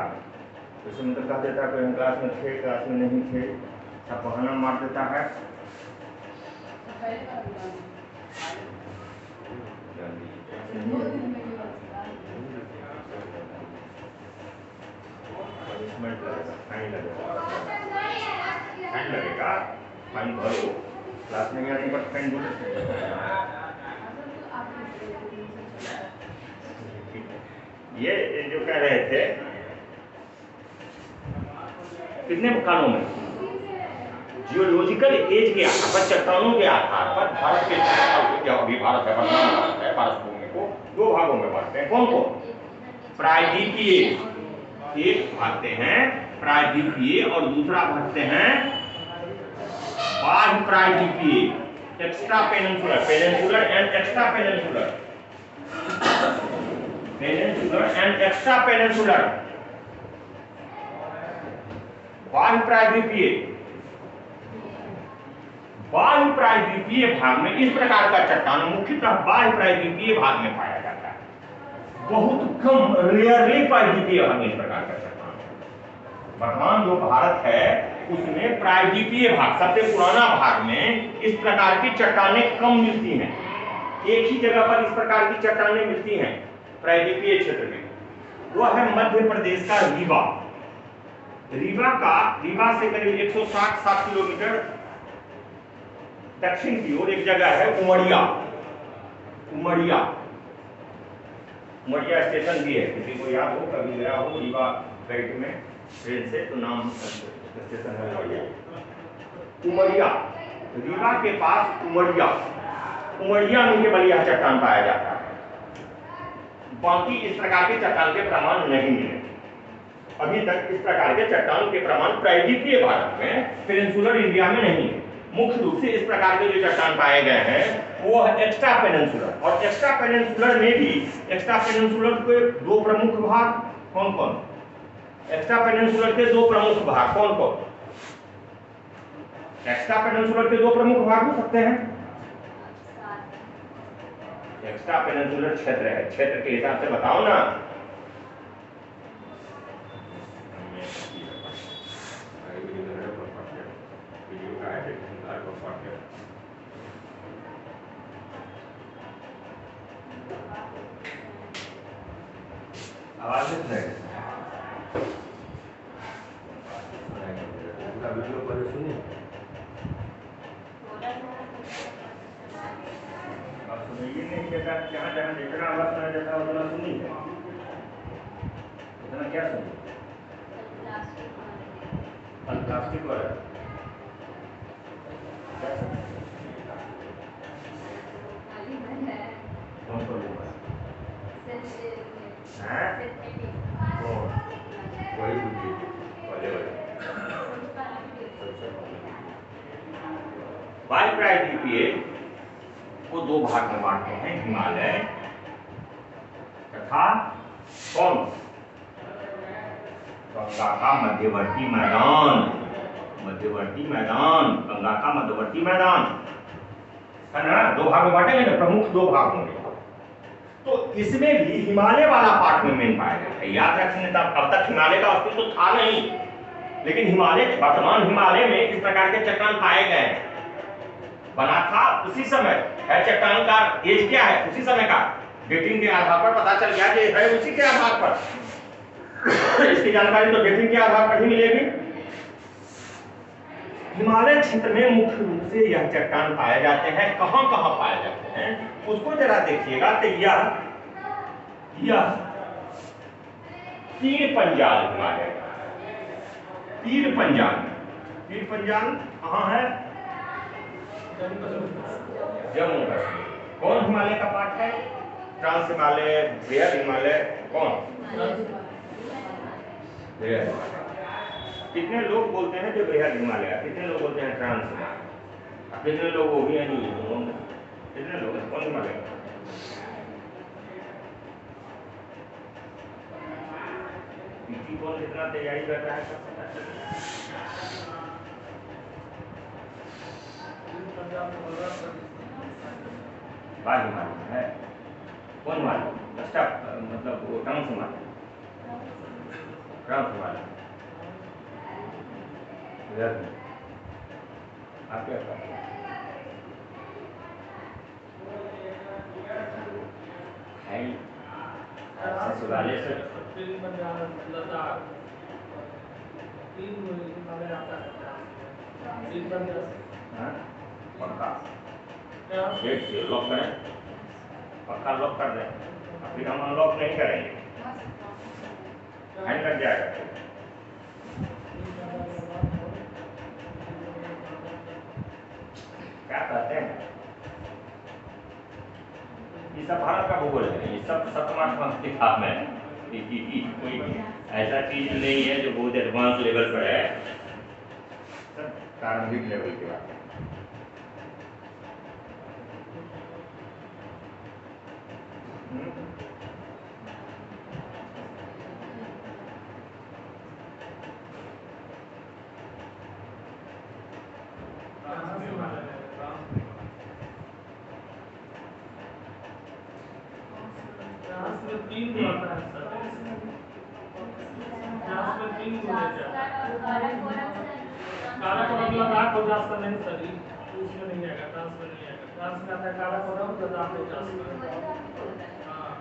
जैसे मतलब कह देता है क्लास में थे, क्लास में नहीं थे, सब बहाना मार देता है। फाइन लगेगा, फाइन भरो, क्लास में आने पर फाइन दो। ये जो कह रहे थे कितने कालों में जियोलॉजिकल एज के आधार पर, चट्टानों के आधार पर भारत के अभी भारत है, भारत है, भारत भूमि को दो भागों में बांटते हैं। कौन कौन? प्रायद्वीपीय, एक भागते हैं प्रायद्वीपीय और दूसरा भागते हैं बाह्य प्रायद्वीपीय, extra peninsular, peninsular and extra peninsular. Peninsular and extra peninsular. बाह्य प्रायद्वीपीय, बाह्य प्रायद्वीपीय भाग में इस प्रकार का चट्टान मुख्यतः बाह्य प्रायद्वीपीय भाग में पाया जाता है। बहुत कम, रेयरली प्रायद्वीपीय भाग में इस प्रकार का चट्टान। वर्तमान जो भारत है उसमें प्रायद्वीपीय भाग, सबसे पुराना भाग में इस प्रकार की चट्टानें कम मिलती हैं। एक ही जगह पर इस प्रकार की चट्टानें मिलती हैं प्रायद्वीपीय क्षेत्र में, वो है मध्य प्रदेश का रीवा। रीवा से करीब 160-60 किलोमीटर दक्षिण की ओर एक जगह है उमरिया। उमरिया स्टेशन भी है, किसी को याद हो, कभी गया हो रीवा बेल्ट में ट्रेन से तो नाम स्टेशन है उमरिया। उमरिया, रीवा के पास उमरिया में केवल यह चट्टान पाया जाता है। बाकी इस प्रकार के चट्टान के प्रमाण नहीं मिले अभी तक। इस प्रकार के चट्टान के प्रमाण प्रायद्वीपीय भारत में, पेनिनसुलर इंडिया में नहीं है। मुख्य रूप से इस प्रकार के जो चट्टान पाए गए हैं वो है एक्स्ट्रा पेनिनसुलर। और एक्स्ट्रा पेनिनसुलर में भी, एक्स्ट्रा पेनिनसुलर के दो प्रमुख भाग कौन कौन? एक्स्ट्रा पेनिनसुलर के दो प्रमुख भाग कौन कौन? एक्स्ट्रा पेनिनसुलर के दो प्रमुख भाग हो सकते हैं। एक्स्ट्रा पेनिनसुलर क्षेत्र है, क्षेत्र के हिसाब से बताओ ना। आवाज नहीं वीडियो पर सुनिए, आप सुनिए नहीं देता, जहाँ जहाँ जितना आवाज सुना जाता है उतना सुनिए, उतना क्या सुनिए? प्लास्टिक वाला कौन सा लूँगा? वही बाह्य प्रायद्वीपीय को दो भाग में बांटते हैं, हिमालय तथा कौन? गंगा का मध्यवर्ती मैदान, गंगा का मध्यवर्ती मैदान है ना। दो भाग में बांटेंगे ना, प्रमुख दो भाग होंगे। तो इसमें भी हिमालय वाला पार्ट में मेन पाया गया है। याद रखने तक अब तक हिमालय का अस्तित्व तो था नहीं, लेकिन वर्तमान हिमालय में इस प्रकार के चट्टान पाए गए हैं। बना था उसी समय है, चट्टान का एज क्या है उसी समय का, डेटिंग के आधार पर पता चल गया कि है उसी के आधार पर। इसकी जानकारी तो डेटिंग के आधार पर ही मिलेगी। हिमालय क्षेत्र में मुख्य रूप से यह चट्टान पाए जाते हैं। कहां कहां पाए जाते हैं उसको जरा देखिएगा। तो यह तीन पंजाल हिमालय, तीन पंजाल कहां है? जम्मू कश्मीर। कौन हिमालय का पार्ट है? ट्रांस हिमालय, बृहद हिमालय, कौन? कितने लोग बोलते हैं जो बृहद हिमालय, कितने लोग बोलते हैं ट्रांस हिमालय, कितने लोग वो भी नहीं, कितने लोग कौन हिमालय? पीटी कौन कितना तैयारी कर रहा है सब पता चलेगा। बाह्य हिमालय है, कौन हिमालय? मतलब वो ट्रांस हिमालय, ट्रांस हिमालय। आप क्या कहते हैं? ससुराले से पक्का डेट से लॉक करें, पक्का लॉक कर दें, फिर हम अनलॉक नहीं करेंगे, फाइन लग जाएगा। क्या कहते हैं? ये सब भारत का भूगोल है, ये सब 7वां किताब में। कोई ऐसा चीज नहीं है जो बहुत एडवांस लेवल पर है, सब प्रारंभिक लेवल की बात है। 3 गुना आता है सर, यहाँ पे 3 गुना जाता है। काला कोरम लगा हो जाता नहीं सर, उसमें नहीं आएगा, ट्रांस में नहीं आएगा। ट्रांस में आता है काला कोरम तो दांत हो जाता है। हाँ,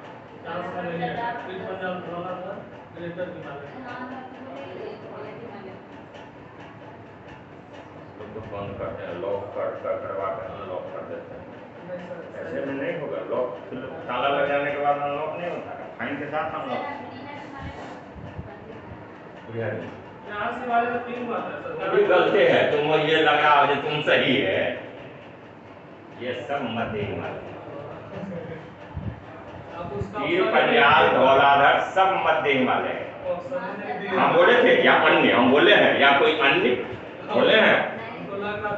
ट्रांस में नहीं आएगा। पीर पंजाल वाला था ग्रेटर हिमालय। तो बंद करते हैं, लॉक करवा के अनलॉक कर देते हैं। ऐसे में नहीं होगा, लॉक ताला लग जाने के बाद अनलॉक नहीं होता है, फाइन के साथ अनलॉक। यहाँ से वाले में 3 बात है सर, भी गलती है, तुम ये लगाओ जो तुम सही है, ये सब मध्य हिमालय, पीर पंजाल धौलाधर सब मध्य हिमालय है। हम बोले थे या अन्य, हम बोले हैं या कोई अन्य बोले हैं,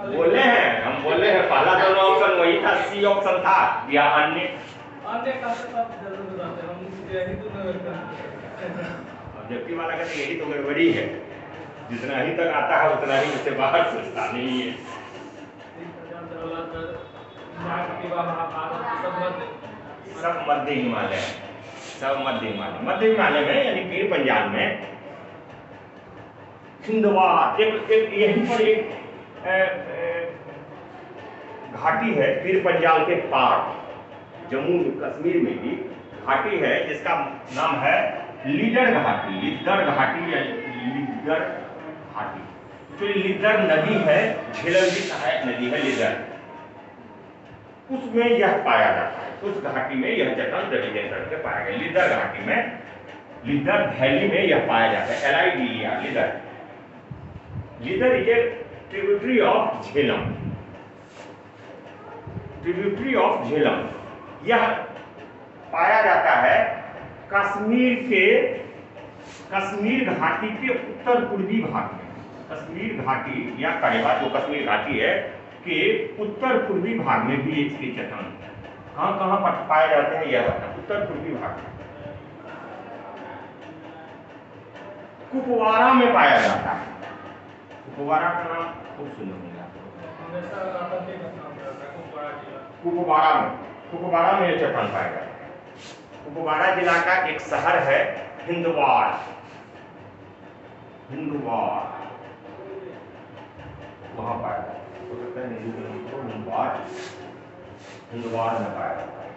बोले हैं, हम बोले हैं पहला दोनों ऑप्शन वही था, सी ऑप्शन था या अन्य। ऑब्जेक्टिव वाला कहते यही तो गड़बड़ी है, जितना ही तक आता है उतना ही उससे बाहर सोचता नहीं है। सब मध्य हिमालय, सब मध्य हिमालय, मध्य हिमालय में यानी पीर पंजाल में हिंदवार एक यहीं पर एक घाटी है पीर पंजाल के पार, जम्मू कश्मीर में भी घाटी है जिसका नाम है लीडर घाटी, लिद्दर घाटी या लिद्दर घाटी। तो लिद्दर नदी है, झेलम की सहायक नदी है लिद्दर, उसमें यह पाया जाता है, उस घाटी में यह चट्टान द्रविड़ीकरण करके पाया गया। लिद्दर घाटी में, लिद्दर वैली में यह पाया जाता है, LIDER Lidder. Lidder is a tributary of Jhelum, tributary of Jhelum. यह पाया जाता है कश्मीर घाटी के उत्तर पूर्वी भाग में, कश्मीर घाटी या करेवा जो कश्मीर घाटी है के उत्तर पूर्वी भाग में भी इसके चट्टान कहाँ पाए जाते हैं यह बताएं। उत्तर पूर्वी भाग में कुपवारा में पाया जाता है, कुपवारा का नाम खूब सुना होगा, कुपवारा में यह चट्टान पाया जाता है। कुपवारा जिला का एक शहर है हिंदवार, वहां पाया जाता है, हो सकता है हिंदवार में पाया जाता है।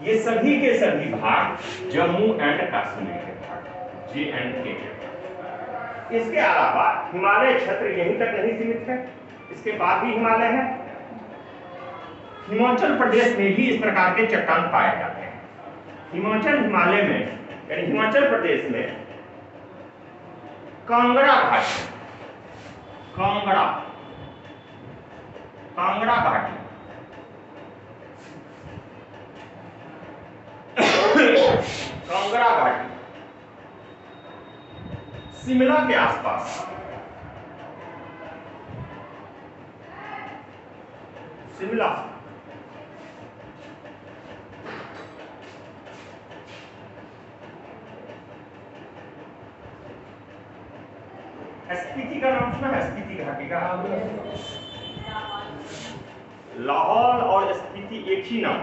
ये सभी के सभी भाग जम्मू एंड कश्मीर के भाग, JNK के। इसके अलावा हिमालय क्षेत्र यहीं तक नहीं सीमित है, इसके बाद भी हिमालय है। हिमाचल प्रदेश में भी इस प्रकार के चट्टान पाए जाते हैं। हिमाचल हिमालय में यानी हिमाचल प्रदेश में कांगड़ा घाटी, कांगड़ा घाटी, कांगड़ा घाटी शिमला के आसपास, शिमला स्पीति का नाम सुना है, स्पीति घाटी का। लाहौल और स्पीति एक ही नाम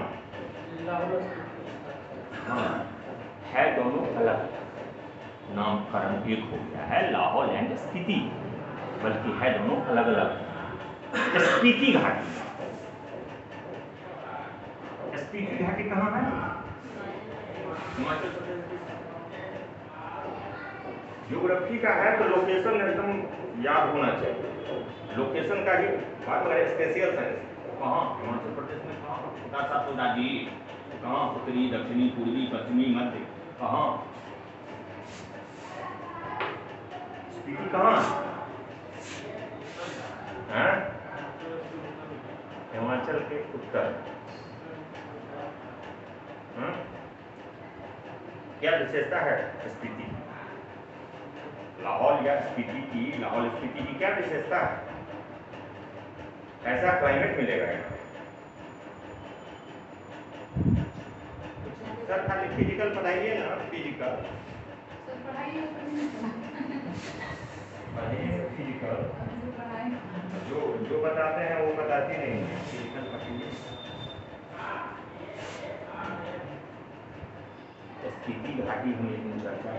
है, दोनों अलग नामकरण एक हो गया है, लाहौल एंड स्पीति, बल्कि है दोनों अलग अलग। स्पीति घाटी, स्पीति घाटी कहाँ है? हिमाचल प्रदेश। ज्योग्राफी का है तो लोकेशन एकदम याद होना चाहिए, लोकेशन का ही बात करें। स्पेशल साइंस कहाँ, हिमाचल प्रदेश में कहाँ, छोटा सा तो दादी कहाँ, उत्तरी दक्षिणी पूर्वी पश्चिमी मध्य कहाँ, स्पीति कहाँ है? हिमाचल के उत्तर। क्या विशेषता है स्पीति, लाहौल या स्पीति की, लाहौल स्पीति की क्या विशेषता है? ऐसा क्लाइमेट मिलेगा यहाँ। सर खाली फिजिकल पढ़ाइए ना, फिजिकल फिजिकल जो बताते हैं वो बताती नहीं है, फिजिकल पढ़ाइए। स्पीति घाटी में एक दिन चर्चा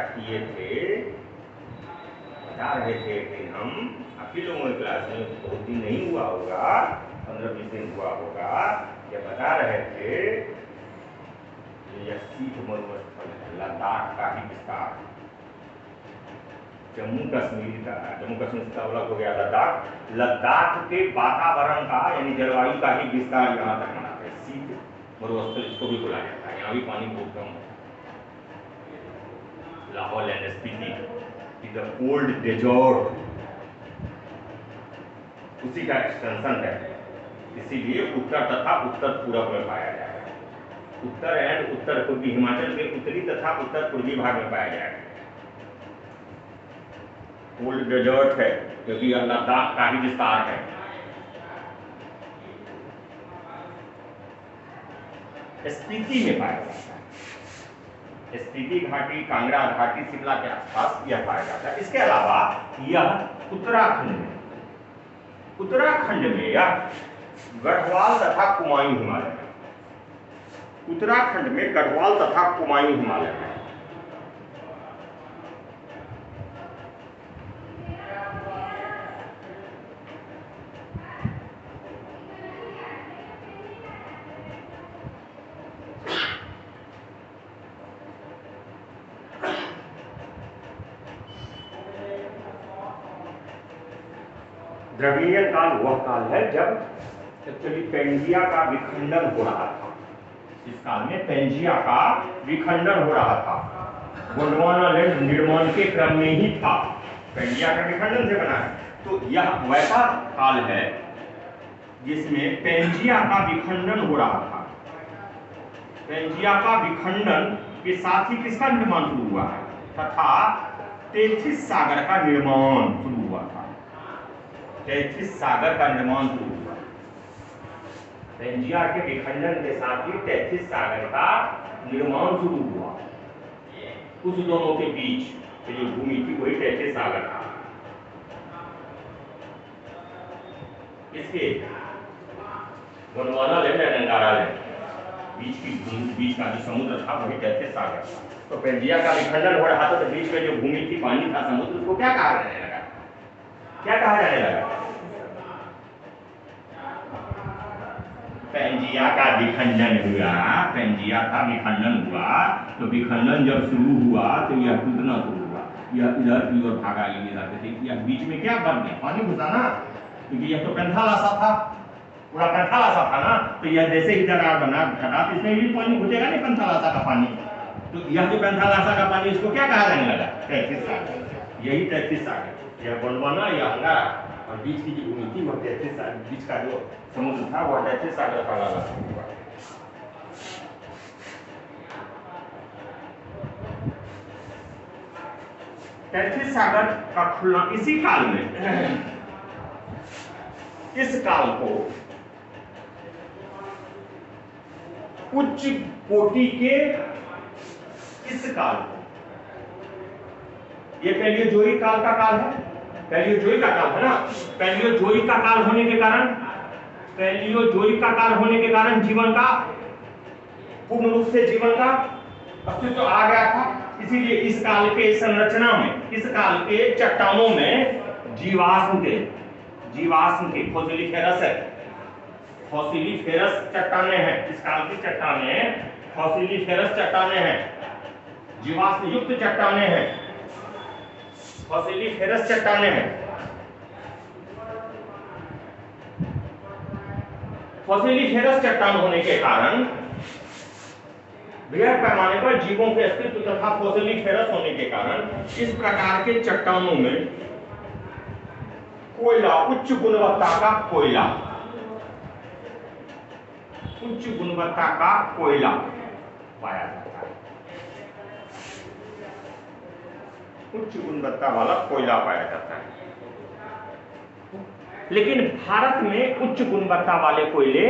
किए थे, बता रहे थे कि हम आपकी लोगों की क्लास में बहुत दिन नहीं हुआ होगा, 15-20 दिन हुआ होगा, ये बता रहे थे यह शीत मरुस्थल है, लद्दाख का ही विस्तार, जम्मू कश्मीर का अलग हो गया लद्दाख के वातावरण का यानी जलवायु का ही विस्तार यहाँ तक मनाते हैं। शीत मरुस्थल इसको भी बुलाया जाता है, यहाँ भी पानी बहुत कम है। Lahaul and Spiti is the cold desert, उसी का एक्सटेंशन है, इसीलिए उत्तर तथा उत्तर पूर्व में पाया जाएगा। उत्तर एंड उत्तर पूर्वी, हिमाचल के उत्तरी तथा उत्तर पूर्वी भाग में पाया जाएगा। कोल्ड डेजर्ट है क्योंकि यह लद्दाख का ही विस्तार है। स्पीति में पाया जाता है, स्पीति घाटी, कांगड़ा घाटी, शिमला के आसपास यह पाया जाता है। इसके अलावा यह उत्तराखंड में यह गढ़वाल तथा कुमायूं हिमालय में, उत्तराखंड में गढ़वाल तथा कुमायूं हिमालय में। द्रविड़ीय काल वह काल है जब एक्चुअली पेंजिया का विखंडन हो रहा था। इस काल में पेंजिया का विखंडन हो रहा था, गोंडवाना लैंड निर्माण के क्रम में ही था, पेंजिया का विखंडन से बना है। तो यह वैसा काल है जिसमें पेंजिया का विखंडन हो रहा था। पेंजिया का विखंडन के साथ ही किसका निर्माण शुरू हुआ है तथा तेथिस सागर का निर्माण शुरू हुआ था। तेथिस सागर का निर्माण शुरू हुआ, पेंजिया के विखंडन के साथ ही तेथिस सागर का निर्माण शुरू हुआ। उस दोनों के बीच जो भूमि थी वही तेथिस सागर था। इसके गोंडवाना लैंड और अंगारा लैंड बीच का जो समुद्र था वही तेथिस सागर था। तो पेंजिया का विखंडन हो रहा था तो बीच में जो भूमि थी, पानी था, समुद्र, उसको क्या कहा जाने लगा? क्या कहा जाने लगा? पेंजिया का विखंडन हुआ, पेंजिया का विखंडन हुआ। तो विखंडन जब शुरू हुआ तो यह टूटना शुरू हुआ, यह इधर की ओर भागा, ये इधर से, यह बीच में क्या बन गया? पानी घुसा ना, क्योंकि यह तो पेंथालासा था, पूरा पेंथालासा था ना। तो यह जैसे ही दरार बना घटा तो इसमें भी पानी घुसेगा नहीं, पेंथालासा का पानी। तो यह जो पेंथालासा का पानी, इसको क्या कहा जाने लगा? तेथिस सागर। यही तेथिस सागर, यह गोंडवाना, यह अंगारा, और बीच की जो भूमि थी वह तेथिस सागर, बीच का जो समुद्र था वह तेथिस सागर कहलाना शुरू हुआ। तेथिस सागर का खुलना इसी काल में, इस काल को उच्च कोटि के, इस काल को, ये पैलियोजोइक काल का काल है, पैलियोजोइक का काल है ना। पैलियोजोइक का काल होने के कारण, पैलियोजोइक का काल होने के कारण जीवन का पूर्ण रूप से जीवन का अस्तित्व आ गया था। इसीलिए इस काल के संरचना में, इस काल के चट्टानों में जीवाश्म के फॉसिलिफेरस है, फॉसिलिफेरस चट्टाने हैं। इस काल की चट्टानें फॉसिलिफेरस चट्टाने हैं, जीवाश्म युक्त चट्टाने हैं, फॉसिलिफेरस चट्टाने हैं। फॉसिलिफेरस चट्टान होने के कारण बृहद पैमाने पर जीवों के अस्तित्व तथा फॉसिलिफेरस होने के कारण इस प्रकार के चट्टानों में कोयला, उच्च गुणवत्ता का कोयला, उच्च गुणवत्ता का कोयला पाया जाता है। उच्च गुणवत्ता वाला कोयला पाया जाता है। लेकिन भारत में उच्च गुणवत्ता वाले कोयले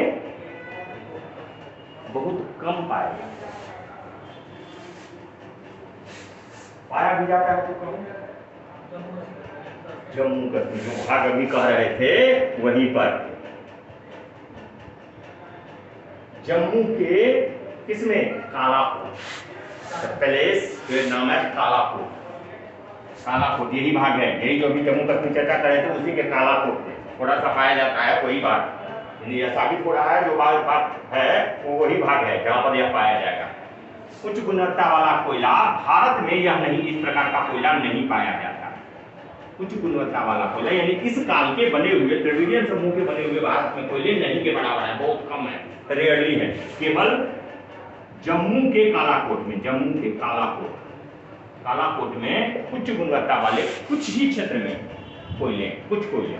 बहुत कम पाए जाते हैं। पाया भी जाता है तो कम, जम्मू कश्मीर, जो भाग अभी कह रहे थे वहीं पर जम्मू के किसमें, कालाकोट, प्लेस नाम है कालाकोट। कालाकोट यही भाग है, यही जो अभी जम्मू कश्मीर चर्चा कर रहे थे उसी के कालाकोट में थोड़ा सा पाया जाता है, वही भाग यह साबित हो रहा है। जो भाग है वो वही भाग है जहां पर यह पाया जाएगा। उच्च गुणवत्ता वाला कोयला, भारत में यह नहीं, इस प्रकार का कोयला नहीं पाया जाता। उच्च गुणवत्ता वाला कोयला यानी इस काल के बने हुए, द्रविडियन समूह के बने हुए भारत में कोयले नहीं के बराबर है, बहुत कम है, रेयरली है। केवल जम्मू के कालाकोट में, जम्मू के कालाकोट में उच्च गुणवत्ता वाले कुछ ही क्षेत्र में कोयले, कुछ कोयले,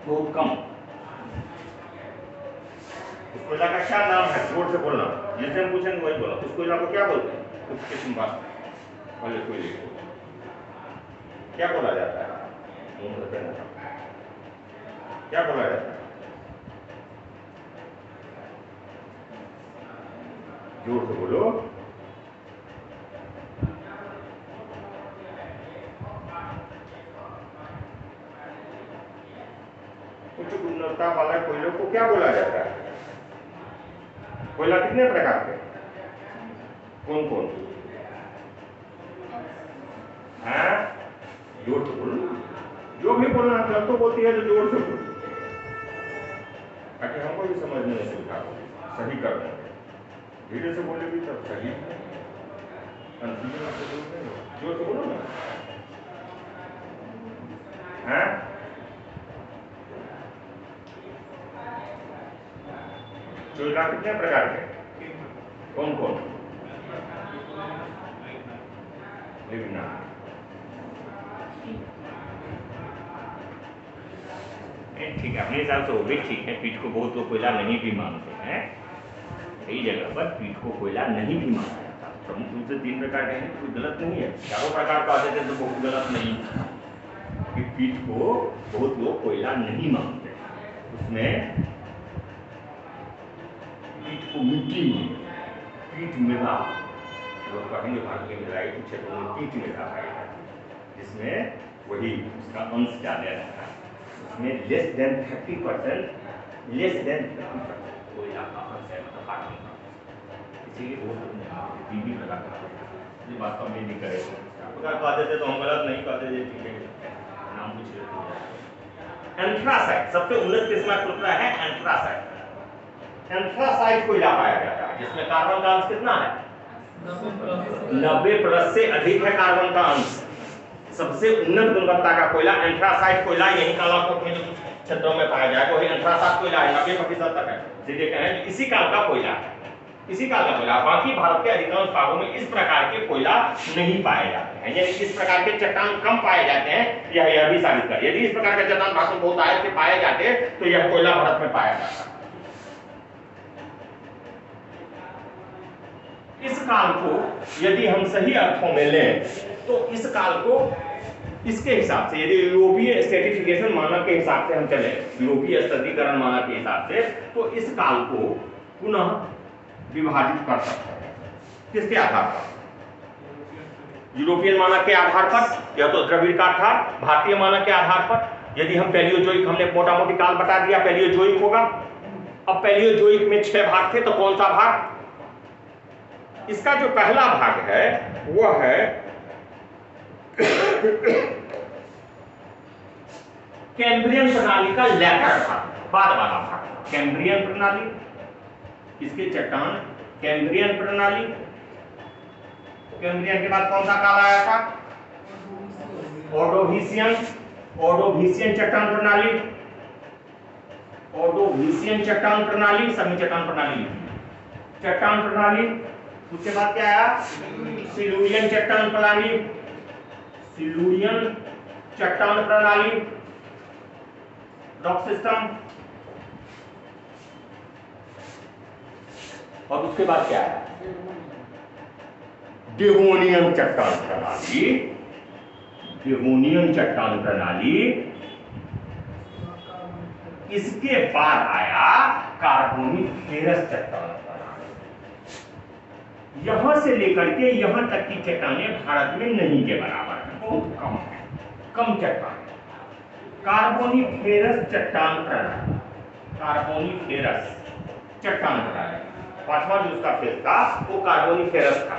बहुत कम। उस कोयला का क्या नाम है, जोर से बोलना, जिससे हम पूछेंगे वही बोला। उस कोयला को क्या बोलते हैं, उस किस्म वाले कोयले को क्या बोला जाता है, क्या बोला जाता है, जोर से बोलो। उच्च गुणवत्ता वाला कोयलों को क्या बोला जाता है? कोयला कितने प्रकार के, कौन कौन है, जोर से बोलो, जो भी बोलना है तो बोलती है तो जोर से बोलो ताकि हमको भी समझने में सुविधा हो, सही कर देंगे। धीरे से बोलेगी तब सही, जोर से बोलो ना। हैं कोयला कितने प्रकार के, कौन कौन, लिखना। ठीक है, अपने हिसाब से वो भी ठीक है। पीठ को बहुत लोग कोयला नहीं भी मानते हैं, कई जगह पर पीठ को कोयला नहीं भी माना जाता। प्रमुख रूप से 3 प्रकार के हैं, कोई गलत नहीं है। चारों प्रकार का आते थे तो बहुत गलत नहीं, कि पीठ को बहुत लोग कोयला नहीं मानते। उसमें पीठ को मिट्टी, पीठ मृदा, लोग कहेंगे भारतीय मृदाई क्षेत्रों में पीठ मृदा है, जिसमें वही उसका अंश ज्यादा रहता है। उसमें लेस देन 30% कोयला का अंश है, मतलब कार्बन का। इसीलिए बहुत बीबी लगा ये वास्तव में नहीं करे कह देते तो हम गलत नहीं कहते, ठीक है, नाम पूछ लेते। एंथ्रासाइट सबसे उन्नत किस्म का टुकड़ा है, एंथ्रासाइट। एंथ्रासाइट कोयला पाया जाता है जिसमें कार्बन का अंश कितना है, 90+ से अधिक है कार्बन का अंश। सबसे उन्नत गुणवत्ता का कोयला एंथ्रासाइट कोयला यही कालाकोट में जो क्षेत्रों में पाया जाएगा वही एंथ्रासाइट कोयला है, 90% तक है। सीधे कहें इसी काल का कोयला है, इसी काल का कोयला। बाकी भारत के अधिकांश भागों में इस प्रकार के कोयला नहीं पाए जाते हैं, यानी इस प्रकार के चट्टान कम पाए जाते हैं। यह भी साबित कर, यदि इस प्रकार के चट्टान भारत में बहुत आए से पाए जाते तो यह कोयला भारत में पाया जाता। इस काल को यदि हम सही अर्थों में लें तो इस काल को इसके हिसाब से, यदि यूरोपीय स्ट्रेटिफिकेशन मानक के हिसाब से हम चले, यूरोपीय स्थिरीकरण मानक के हिसाब से, तो इस काल को पुनः विभाजित कर सकते हैं। किसके आधार पर, यूरोपियन मानक के आधार पर, या तो द्रविड़ का था, भारतीय मानक के आधार पर। यदि हम पैलियोजोइक, हमने मोटा मोटी काल बता दिया, पैलियोजोइक होगा। अब पैलियोजोइक में 6 भाग थे, तो कौन सा भाग, इसका जो पहला भाग है वह है कैम्ब्रियन प्रणाली का लैटर भाग, बाद वाला भाग। कैम्ब्रियन प्रणाली, इसके चट्टान कैम्ब्रियन प्रणाली। कैम्ब्रियन के बाद कौन सा काल आया था, ऑर्डोविशियन, ऑर्डोविशियन चट्टान प्रणाली, ऑर्डोविशियन चट्टान प्रणाली, सभी चट्टान प्रणाली, चट्टान प्रणाली। उसके बाद क्या आया, सिलूरियन चट्टान प्रणाली, सिलूरियन चट्टान प्रणाली, रॉक सिस्टम। और उसके बाद क्या है, डेवोनियन चट्टान प्रणाली, डेवोनियन चट्टान प्रणाली। इसके बाद आया कार्बोनिफेरस चट्टान प्रणाली। यहां से लेकर के यहां तक की चट्टानें भारत में नहीं के बराबर है, बहुत कम है, कम चट्टान। कार्बोनिफेरस चट्टान प्रणाली, कार्बोनिफेरस चट्टान प्रणाली। पांचवा जो उसका फेज था वो कार्बोनिफेरस था।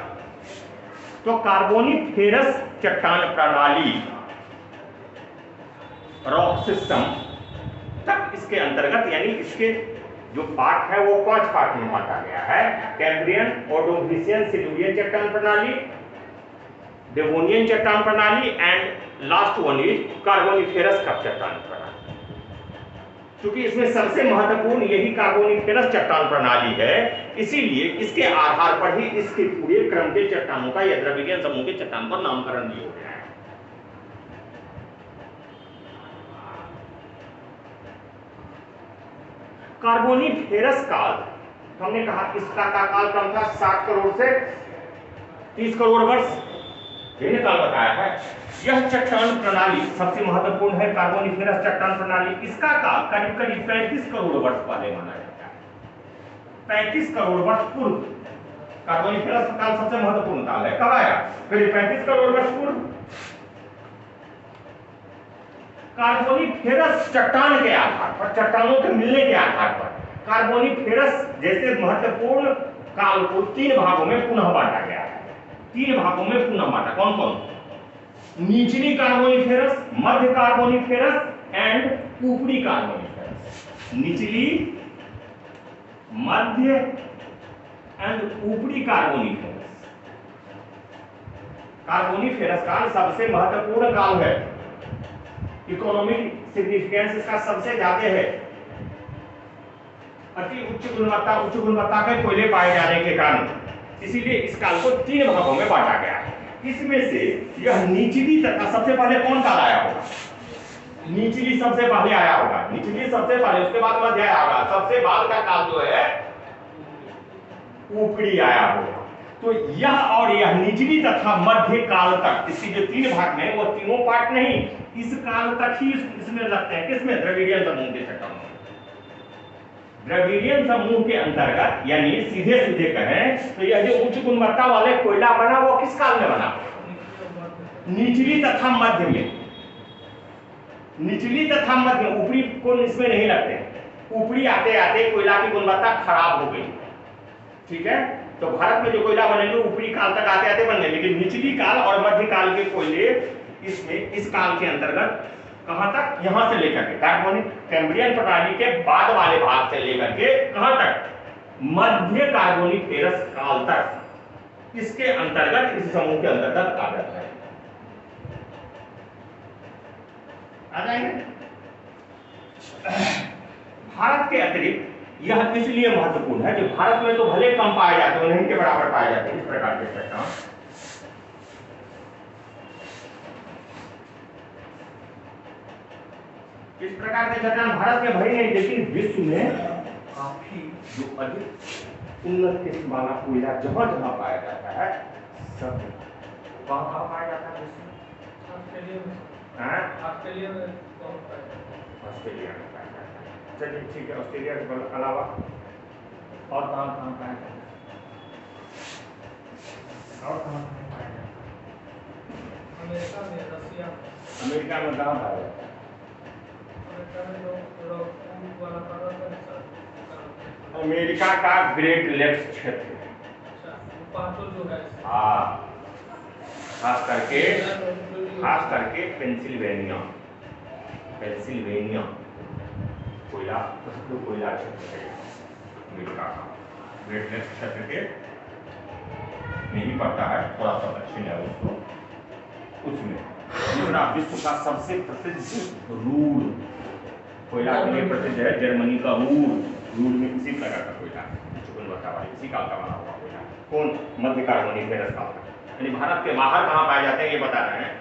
तो कार्बोनिफेरस चट्टान प्रणाली रॉक सिस्टम तक इसके अंतर्गत, यानी इसके जो पार्ट है वो 5 पार्ट में बांटा गया है। कैम्ब्रियन, ऑर्डोविशियन, सिल्यूरियन चट्टान प्रणाली, डेवोनियन चट्टान प्रणाली and last one is Carboniferous का चट्टान प्रणाली। क्योंकि इसमें सबसे महत्वपूर्ण यही कार्बोनिफेरस चट्टान प्रणाली है, इसीलिए इसके आधार पर ही इसके पूरे क्रम के चट्टानों का या द्रविडियन समूह के चट्टान पर नामकरण भी हो गया है। कार्बोनिफेरस काल, हमने कहा इसका काल कम था 60 करोड़ से 30 करोड़ वर्ष, यही काल बताया है। यह चट्टान प्रणाली सबसे महत्वपूर्ण है, कार्बोनिफेरस चट्टान प्रणाली। इसका काल करीब करीब 35 करोड़ वर्ष पहले माना जाता है। 35 करोड़ वर्ष पूर्व कार्बोनिफेरस काल सबसे महत्वपूर्ण काल है। कब आया? करीब 35 करोड़ वर्ष पूर्व। कार्बोनिफेरस चट्टान के आधार पर, चट्टानों के मिलने के आधार पर कार्बोनिफेरस जैसे महत्वपूर्ण काल को 3 भागों में पुनः बांटा गया है। 3 भागों में पुनः बांटा। कौन कौन? निचली कार्बोनिफेरस, मध्य कार्बोनिफेरस एंड ऊपरी कार्बोनिफेरस। निचली, मध्य एंड ऊपरी कार्बोनिफेरस। कार्बोनिफेरस काल सबसे महत्वपूर्ण काल है, इकोनॉमिक सिग्निफिकेंस इसका सबसे ज्यादा है। अति उच्च गुणवत्ता के कोयले पाए जाने के कारण इसीलिए इस काल को 3 भागों में बांटा गया है। इसमें से यह निचली तथा सबसे पहले कौन काल आया होगा? निचली सबसे पहले आया होगा, निचली सबसे पहले, उसके बाद मध्य आया होगा, सबसे बाद का काल जो है ऊपरी आया होगा। तो यह और यह निचली तथा मध्य काल तक, इसकी जो 3 भाग में वो तीनों पार्ट नहीं, इस काल तक ही इसमें लगते हैं। किसमें? द्रविडियन समूह के चट्टानों। द्रविडियन समूह के अंतर्गत, यानी सीधे सीधे कहें तो यह जो उच्च गुणवत्ता वाले कोयला बना वो किस काल में बना? निचली तथा मध्य में। निचली तथा मध्य, ऊपरी को इसमें नहीं लगते। ऊपरी आते आते कोयला की गुणवत्ता खराब हो गई, ठीक है, तो भारत में जो कोयला बनेंगे ऊपरी काल तक आते आते बन गए, लेकिन निचली काल और मध्य काल के कोयले इसमें इस काल के अंतर्गत कहां तक? यहां से लेकर के कार्बोनिक कैम्ब्रियन प्रणाली के बाद वाले भाग से लेकर के कहां तक? मध्य कार्बोनिफेरस काल तक इसके अंतर्गत, इस समूह के अंतर्गत आ जाता है। आ जाएंगे। भारत के अतिरिक्त यह इसलिए महत्वपूर्ण है कि भारत में तो भले कम पाए जाते हैं, नहीं के बराबर पाए जाते हैं इस प्रकार के चट्टान। इस प्रकार के चट्टान भारत में भले नहीं, लेकिन विश्व में काफी जो अधिक उन्नत किस्म वाला कोयला जहां जहां पाया जाता है, सब कहां पाया जाता है विश्व में? ऑस्ट्रेलिया में पाया जाता है। चलिए ठीक है, ऑस्ट्रेलिया के अलावा और कहां कहां पाया जाता है? और कहां पाया जाता है? अमेरिका में, रसिया। अमेरिका में कहां पाया जाता है? अमेरिका का ग्रेट लेक्स क्षेत्र, हाँ, खास करके पेंसिल्वेनिया कोयला क्षेत्र है अमेरिका का। ग्रेट लेक्स क्षेत्र के नहीं पड़ता है, थोड़ा सा दक्षिण है उसको, उसमें दूसरा विश्व का सबसे प्रसिद्ध रूर कोयला के लिए प्रसिद्ध है, जर्मनी का रूर में इसी प्रकार का कोयला गुणवत्ता वाली इसी काल का बना हुआ कोयला। कौन? मध्य कार्बोनिफेरस काल का। यानी भारत के बाहर कहाँ पाए जाते हैं ये बता रहे हैं,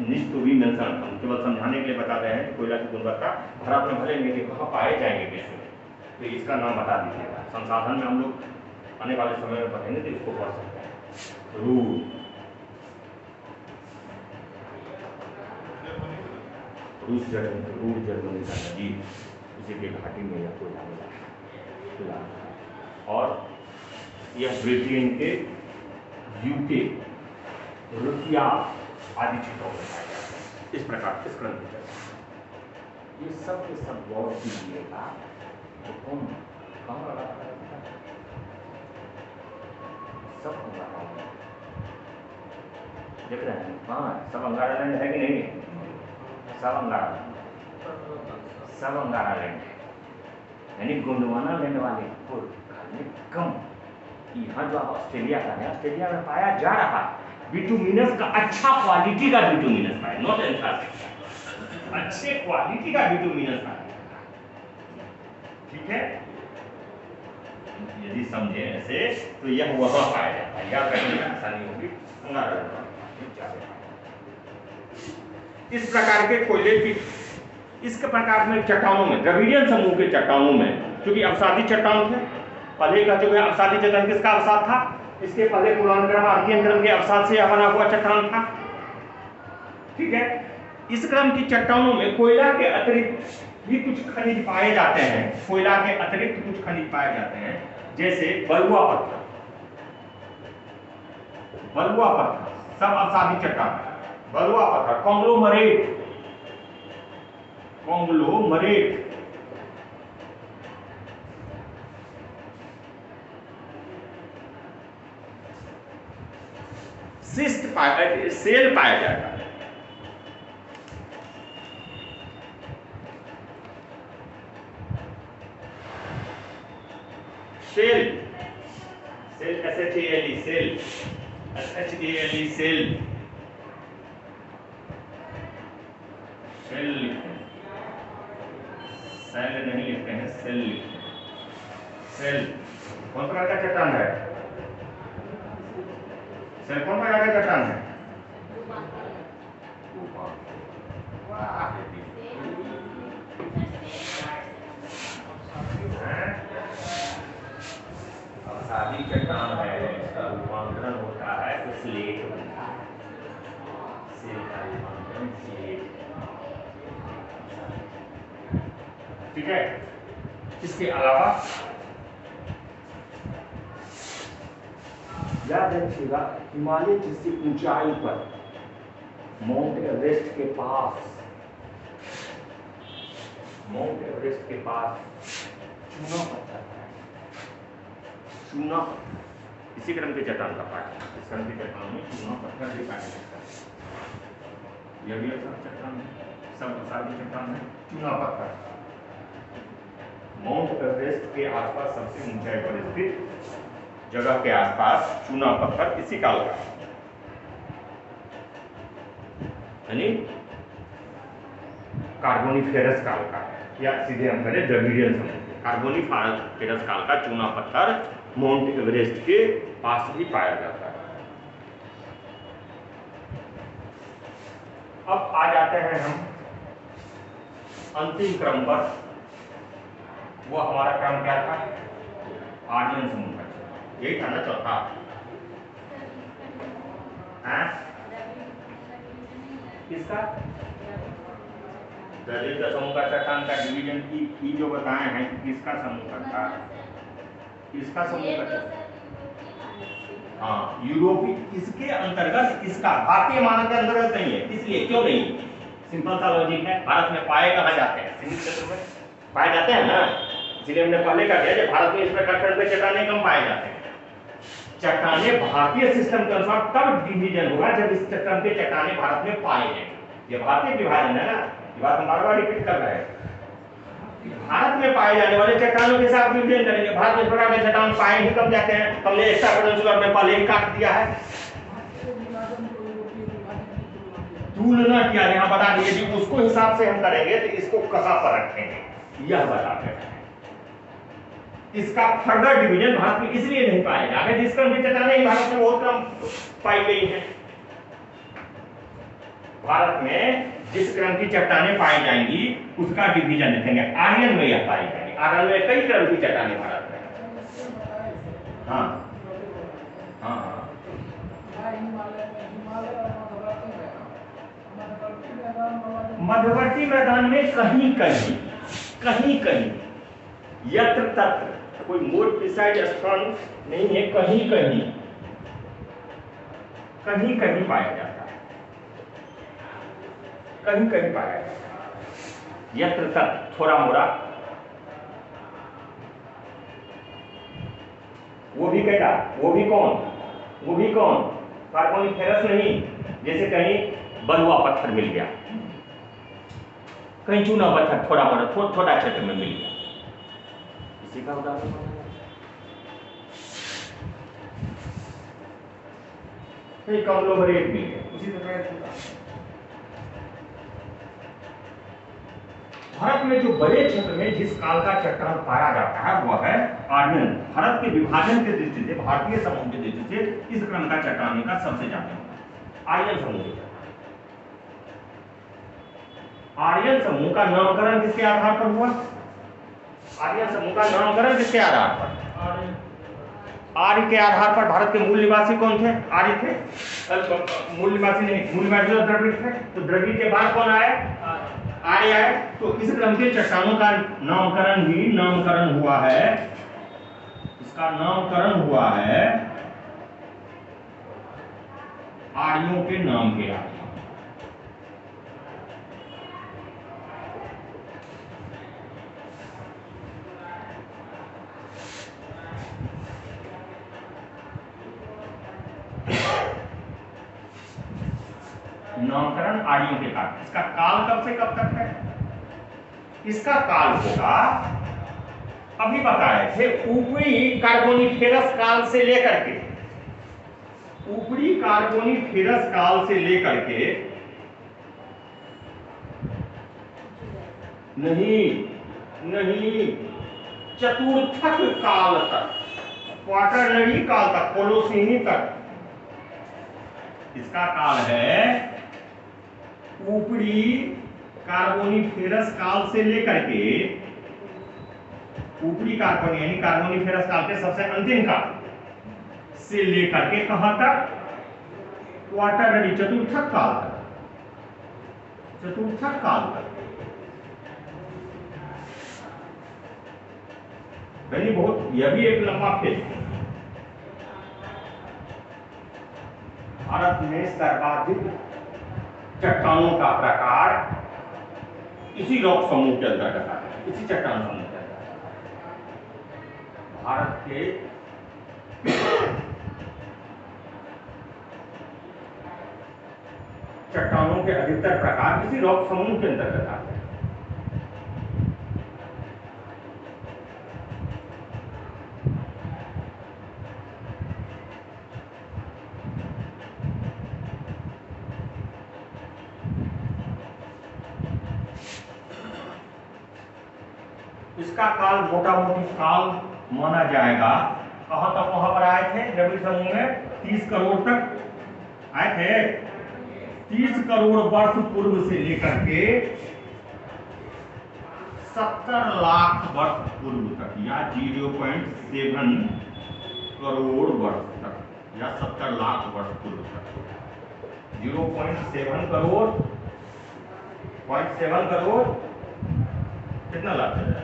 निश्चित भी मेंशन, हम केवल समझाने के लिए बता रहे हैं कि कोयला की गुणवत्ता भारत में भले नहीं, कहाँ पाए जाएंगे विश्व में, तो इसका नाम बता दीजिएगा। संसाधन में हम लोग आने वाले समय में पढ़ेंगे तो इसको पढ़ सकते हैं। रूर जर्मनी का नदी, उसी के घाटी में यह कोयला मिला। और यह ब्रिटेन के, यूके, रूसिया आदि क्षेत्रों में पाया जाता है। इस प्रकार इस क्रम में ये सब के सब गौर कीजिएगा तो कौन कहाँ लगा देख रहे हैं? हाँ, सब अंगारा लैंड है कि नहीं? सब अंगारा लैंड है, यानी गोंडवाना लैंड वाले को खाने कम। यहाँ जो ऑस्ट्रेलिया का है, ऑस्ट्रेलिया में पाया जा रहा बिटुमिनस का, अच्छा क्वालिटी का बिटुमिनस पाया, नॉट एंथ्रासिक, अच्छे क्वालिटी का बिटुमिनस पाया। ठीक है, यदि समझे ऐसे तो यह वहां पाया जाता है, याद रखने में आसानी होगी। इस प्रकार के कोयले की, इस प्रकार में चट्टानों में, द्रविडियन समूह के चट्टानों में, क्योंकि अवसादी चट्टान थे, पहले का जो है अवसादी चट्टान किसका अवसाद था? इसके पहले पुराण आर्कियन क्रम के अवसाद से बना हुआ चट्टान था। ठीक है, इस क्रम की चट्टानों में कोयला के अतिरिक्त भी कुछ खनिज पाए जाते हैं, कोयला के अतिरिक्त कुछ खनिज पाए जाते हैं, जैसे बलुआ पत्थर, सब अवसादी चट्टान, बलुआ पत्थर, कॉन्ग्लोमरेट, सिस्ट सेल पाया जाता है। Shale, SHALE, shale, SHALE, shale, shale नहीं लिखते हैं, सेल लिखते हैं। सेल कौन प्रकार का चट्टान है? सेल कौन प्रकार का चट्टान है? अवसादी चट्टान है, इसका रूपांतरण होता है तो स्लेट बनता है, सेल का रूपांतरण स्लेट। ठीक है, इसके अलावा याद रखिएगा, हिमालय जैसी ऊंचाई पर, माउंट एवरेस्ट के पास, चूना पत्थर है, चूना पत्थर इसी क्रम के चट्टान का पाया, इस क्रम के चट्टान में चूना पत्थर भी पाया जाता है। यह भी चट्टान है, सब अवसादी चट्टान है, चूना पत्थर। माउंट एवरेस्ट के आसपास सबसे ऊंचाई पर स्थित जगह के आसपास चूना पत्थर इसी काल का, यानी कार्बोनिफेरस काल का, या सीधे हम करें द्रविडियन समूह, कार्बोनिफेरस काल का चूना पत्थर माउंट एवरेस्ट के पास भी पाया जाता है। अब आ जाते हैं हम अंतिम क्रम पर। वो हमारा क्रम क्या था? आर्यन समूह का, यही था ना चौथा? किसका? द्रविड़ समूह का चट्टान का डिवीजन की जो बताए हैं, किसका समूह का था? इसका समूह का, हाँ यूरोपीय, इसके अंतर्गत, इसका भारतीय मानक के अंतर्गत नहीं है। इसलिए क्यों नहीं? सिंपल सा लॉजिक है, भारत में पाए कहाँ जाते हैं? सीमित क्षेत्र में पाए जाते हैं ना, इसलिए हमने पहले कहा गया कि भारत में इस प्रकार के चट्टाने कम पाए जाते हैं। चट्टाने भारतीय सिस्टम के अनुसार तब डिवीजन होगा जब इस चट्टान के चट्टाने भारत में पाए जाएंगे। ये भारतीय विभाजन है ना, ये बात हम बार-बार रिपीट कर रहे हैं। भारत में पाए जाने वाले चट्टानों के साथ डिवीजन करेंगे। भारत में इस प्रकार के चट्टान पाए ही कब जाते हैं? हमने एक्स्ट्रा पेनिनसुलर में पहले ही काट दिया है, तुलना किया, यहाँ बता दिए जी, उसको हिसाब से हम करेंगे तो इसको कहाँ पर रखेंगे, यह बताते हैं। इसका फर्दर डिवीजन भारत में इसलिए नहीं पाया जाएगा जिस क्रम की चट्टानें ही भारत में बहुत कम पाई गई हैं। भारत में जिस क्रम की चट्टानें पाई जाएंगी उसका डिवीजन देखेंगे। आर्यन में यह पाई जाएंगी, आर्यन में कई क्रम की चट्टानें भारत में। हाँ हाँ हाँ, मध्यवर्ती मैदान में कहीं कहीं यत्र तत्र, कोई मोर प्रिसाइड स्थान नहीं है, कहीं कहीं पाया जाता है, कहीं पाया जाता है। यत्र तत्र, थोड़ा मोड़ा, वो भी कौन? कार्बोनिफेरस नहीं, जैसे कहीं बलुआ पत्थर मिल गया, कहीं चूना पत्थर थोड़ा बड़ा छोटा क्षेत्र में मिल गया, इसी का उदाहरण है। कहीं कॉन्ग्लोमरेट मिल गया, उसी तरह भारत में जो बड़े क्षेत्र में जिस काल का चट्टान पाया जाता है वह है आर्यन। भारत के विभाजन की दृष्टि से, भारतीय समूह की दृष्टि से इस क्रम का चट्टान का सबसे ज्यादा आर्यन समूह के। आर्यन समूह का नामकरण किसके आधार पर हुआ? आर्यन समूह का नामकरण किसके आधार पर? आर्य के आधार पर। भारत के मूल निवासी कौन थे? आर्य थे। मूल निवासी नहीं, मूल निवासी तो द्रविड़ थे, तो द्रविड़ के बाद कौन आया? आर्य आए। तो इस क्रम के चट्टानों का नामकरण हुआ है, इसका नामकरण हुआ है आर्यों के नाम के आधार। नामकरण आर्यों के कारण। इसका काल कब से कब तक है? इसका काल होगा, अभी बताए थे, ऊपरी कार्बोनिफेरस काल से लेकर के, ऊपरी कार्बोनिफेरस काल से लेकर के, नहीं, चतुर्थक काल तक, क्वाटरनरी काल तक, होलोसीनी तक इसका काल है। ऊपरी कार्बोनिफेरस काल से लेकर के, ऊपरी कार्बोनिफेरस काल के सबसे अंतिम काल से लेकर के कहां तक? क्वाटरनरी, चतुर्थक काल तक, चतुर्थक काल तक। बहुत, यह भी एक लंबा फेज है। भारत में सर्वाधिक चट्टानों का प्रकार इसी रॉक समूह के अंतर्गत आता है, इसी चट्टान समूह के अंतर्गत। भारत के चट्टानों के अधिकतर प्रकार इसी रॉक समूह के अंतर्गत आते हैं। इसका काल मोटा मोटी काल माना जाएगा। कहां तक वहां पर आए थे? द्रविड़ समूह में 30 करोड़ तक आए थे। 30 करोड़ वर्ष पूर्व से लेकर के 70 लाख वर्ष पूर्व तक, या 0.7 करोड़ वर्ष तक, या 70 लाख वर्ष पूर्व तक। 0.7 करोड़, 0.7 करोड़ कितना लाख है?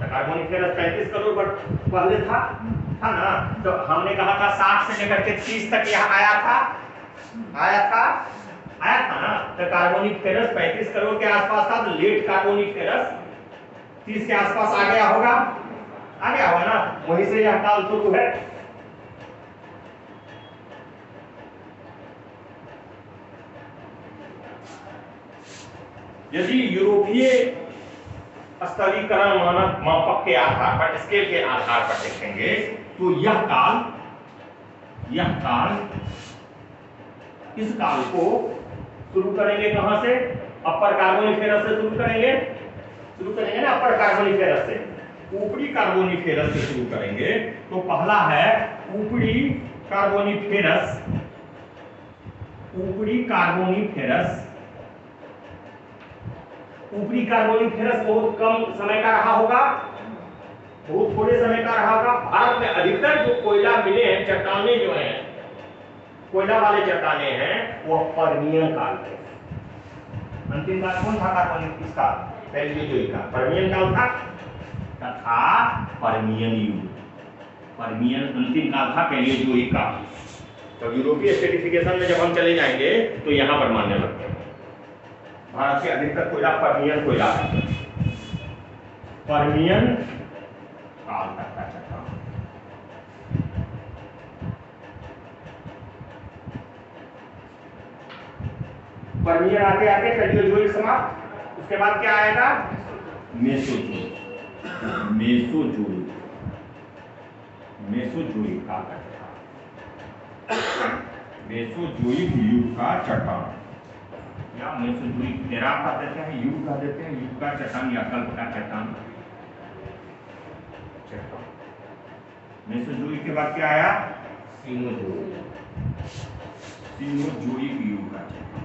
कार्बोनिफेरस 35 करोड़ वर्ष पहले था ना। तो हमने कहा था 60 से लेकर के 30 तक यहाँ आया था ना। तो कार्बोनिफेरस 35 करोड़ के आसपास था, तो लेट कार्बोनिफेरस 30 के आसपास आ गया होगा ना। वहीं से यह काल शुरू है। यदि यूरोपीय स्तरीकरण मानक मापक के आधार पर, स्केल के आधार पर देखेंगे तो यह काल, इस काल को शुरू करेंगे कहां से? अपर कार्बोनिफेरस से शुरू करेंगे ना, अपर कार्बोनिफेरस से। ऊपरी कार्बोनिफेरस से शुरू करेंगे तो पहला है ऊपरी कार्बोनिफेरस। ऊपरी कार्बोनिफेरस बहुत कम समय का रहा होगा, बहुत थोड़े समय का रहा होगा। भारत में अधिकतर जो कोयला मिले हैं, चट्टाने जो हैं, कोयला वाले चट्टाने हैं, वो पर्मियन काल के। अंतिम काल कौन था कार्बोनिफेरस का? पैलियोजोइक का। पर्मियन काल था तथा पर्मियन युग। पर्मियन अंतिम काल था पैलियोजोइक का। तो यूरोपीय स्ट्रेटिफिकेशन में जब हम चले जाएंगे तो यहां पर मानने लगते हैं। भारत के अधिकतर कोयला पर्मियन कोयला है, पर्मियन काल तक है। पर्मियन आते आते पैलियोजोइक समाप्त, उसके बाद क्या आएगा? मेसोजोइक। मेसोजोइक, मेसोजोइक काल का चट्टान, मेसोजोइक युग का चट्टान या मेसोजोइक एरा कह देते हैं, युग कह देते हैं, युग का चट्टान या कल्प का चट्टान। मेसोजोइक के बाद क्या आया? सीनोजोइक। सीनोजोइक युग का चट्टान,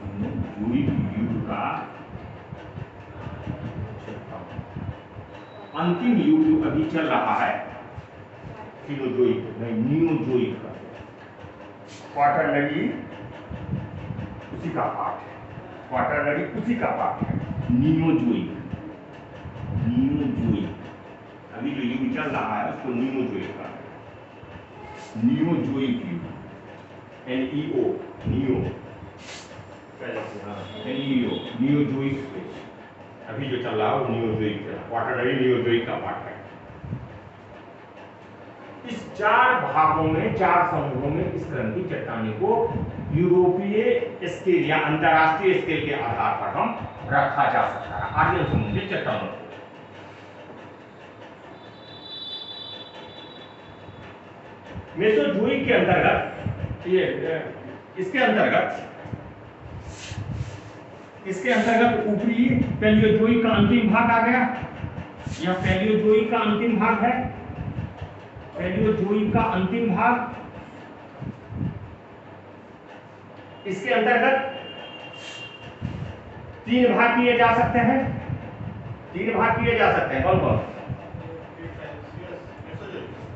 सीनोजोइक युग का चट्टान। अंतिम युग अभी चल रहा है सीनोजोइक नहीं, नियोजोइक का। क्वाटरनरी उसी का पार्ट है, क्वाटरनरी उसी का पार्ट है। नियोजोइक, नियोजोइक अभी जो युग चल रहा है उसको नियोजोइक का, नियोजोइक युग, NEO, neo, NEO, Neozoic stage अभी जो चल रहा है वो नियोजोइक है, क्वाटरनरी नियोजोइक का पार्ट है। इस 4 भागों में, 4 समूहों में इस तरह की चट्टानों को यूरोपीय स्केल या अंतरराष्ट्रीय स्केल के आधार पर हम रखा जा सकता है आर्यन समूह के चट्टानों को। मेसोजोइक के अंतर्गत ये इसके अंतर्गत ऊपरी पैलियोजोइक का अंतिम भाग आ गया। यह पैलियोजोइक का अंतिम भाग है, पैलियोजोइक का अंतिम भाग। इसके अंतर्गत 3 भाग किए जा सकते हैं, 3 भाग किए जा सकते हैं। कौन कौन?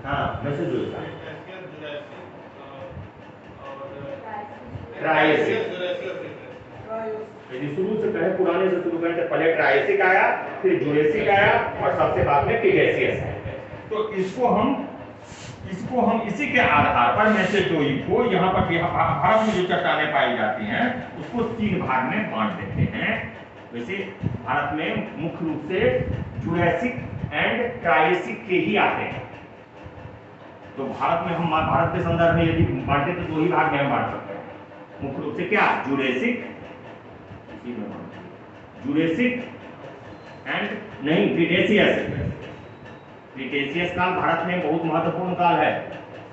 हाँ, मेसोजोइक का ट्रायसिक। यदि शुरू से कहें, पुराने से शुरू करें तो पहले ट्रायसिक आया, फिर जुरेसिक आया और सबसे बाद में क्रिटेशियस है। तो इसको हम इसी के आधार पर मेसोजोइक को यहाँ पर भारत में जो चट्टानें पाई जाती हैं उसको 3 भाग में बांट देते हैं। वैसे भारत में मुख्य रूप से जुरेसिक एंड ट्रायसिक के ही आते हैं। तो भारत में हम भारत के संदर्भ में यदि बांटे तो 2 ही भाग में हम बांट सकते हैं। मुख्य रूप से क्या? जुरेसिक, जुरेसिक एंड नहीं क्रिटेशियस। क्रिटेशियस काल भारत में बहुत महत्वपूर्ण काल है।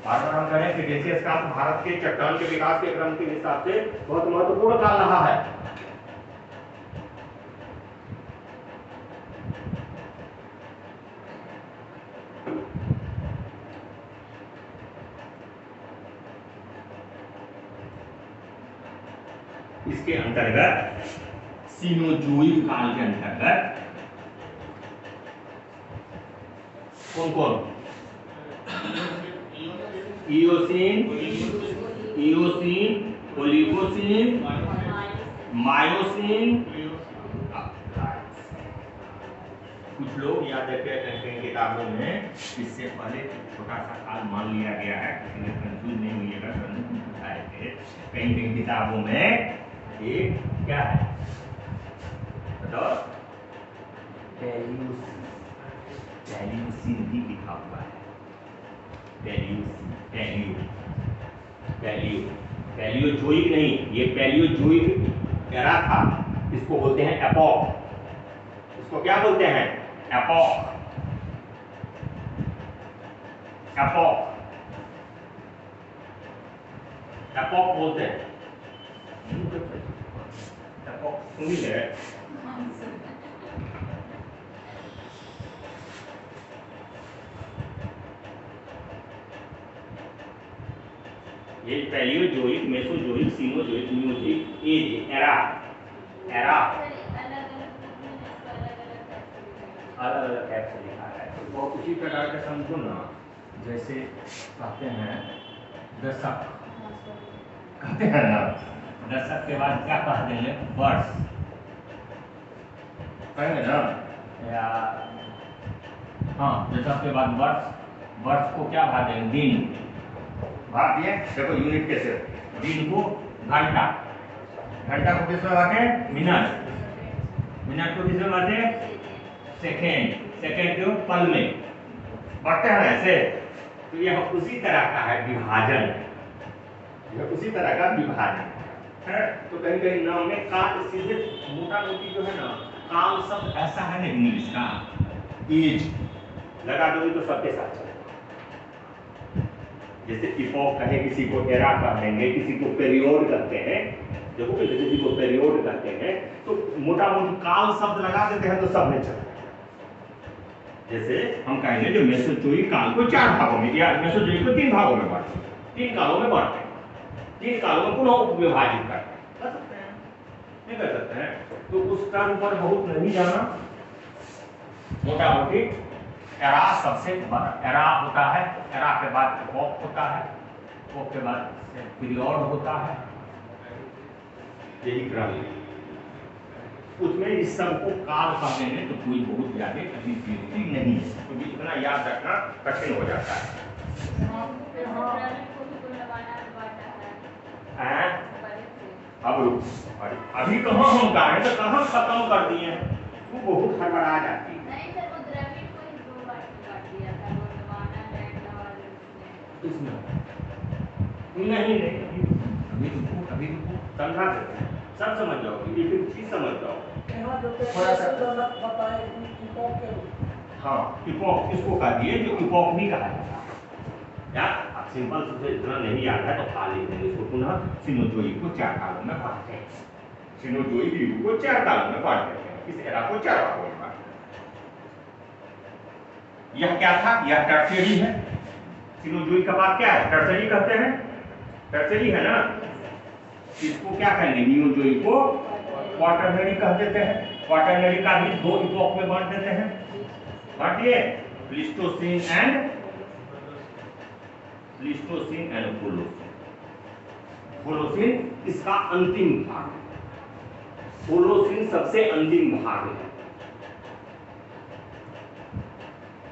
बार-बार हम कह रहे हैं क्रिटेशियस काल भारत के चट्टान के विकास के क्रम के हिसाब से बहुत महत्वपूर्ण काल रहा है। इसके अंतर्गत सीनोजोइक काल के अंतर्गत कौन कौन? Eocene, Oligocene, Miocene. कुछ लोग याद रखे कहीं किताबों में इससे पहले छोटा सा काल मान लिया गया है, किसी ने कंफ्यूज नहीं होइएगा, बताए थे कहीं किताबों में एक क्या है बताओ, पैलियोसीन भी लिखा हुआ है। पैलियोजोइक नहीं, ये पैलियोजोइक एरा था। इसको बोलते हैं एपॉक। इसको क्या बोलते हैं? एपॉक। एपॉक, एपॉक बोलते हैं। एपॉक सुनी है? ये Paleozoic, Mesozoic, Cenozoic, Neozoic, age, era, era अलग-अलग टाइप से लिखा है। तो उसी प्रकार का समझो ना, जैसे कहते हैं दशक, कहते हैं ना, दशक के बाद क्या कह देंगे? वर्ष कहेंगे ना, या हाँ, दशक के बाद वर्ष, वर्ष को क्या भाग देंगे? दिन भाग दिए। देखो यूनिट कैसे, दिन को घंटा, घंटा को किस में बांटे? मिनट, मिनट को किस में बांटे? सेकेंड, सेकेंड को पल में बांटते हैं ऐसे। तो यह उसी तरह का है विभाजन, यह उसी तरह का विभाजन। है। तो कहीं कहीं नाम में काल सीधे मोटा मोटी जो है ना, काल शब्द ऐसा है ना इंग्लिश का, एज लगा दोगे तो सबके साथ चलेगा। जैसे इपॉक कहे किसी को, एरा कह देंगे, किसी को पेरियोड कहते हैं, देखो किसी को पेरियोड कहते हैं, तो मोटा मोटी काल शब्द लगा देते हैं तो सब में चलेगा। जैसे हम कहेंगे जो मेसोजोइक काल को 4 भागों में, या मेसोजोइक को 3 भागों में बांटते हैं, 3 कालों में बांटते हैं, 3 कालों में पुनः विभाजित करते हैं, कर सकते हैं, नहीं कर सकते हैं। तो उस टर्म पर बहुत नहीं जाना, मोटा मोटी एरा सबसे बड़ा एरा होता है, एरा के बाद इपॉक होता है, इपॉक के बाद पीरियड होता है, यही क्रम है। उसमें इस सब को काल कह देंगे तो कोई बहुत ज्यादा अभी गिनती नहीं है, क्योंकि इतना याद रखना कठिन हो जाता है। अब अभी कहाँ हम गा रहे, तो कहाँ खत्म कर दिए हैं, तू बहुत हड़बड़ा जाती है। नहीं अभी रुको समझा देते हैं, सब समझ जाओगे, एक चीज समझ जाओ। हाँ इपॉक किसको कह दिए, जो इपॉक भी कहा जाता है। यार अब सिंपल से इतना नहीं याद है तो खा लेते हैं इसको। पुनः सिनोजोइक को 4 कालों में बांटते हैं, सिनोजोइक युग को 4 कालों में बांट देते हैं, इस एरा को 4 भागों में बांटते हैं। यह क्या था, यह टर्शियरी है। सिनोजोइक का बाद क्या है, टर्शियरी कहते हैं, टर्शियरी है ना। इसको क्या कहेंगे, नियोजोइक को क्वाटरनरी कह देते हैं। क्वाटरनरी का भी 2 इपॉक में बांट देते हैं, बांटिए, प्लीस्टोसीन एंड होलोसीन। होलोसीन इसका अंतिम भाग है, होलोसीन सबसे अंतिम भाग है।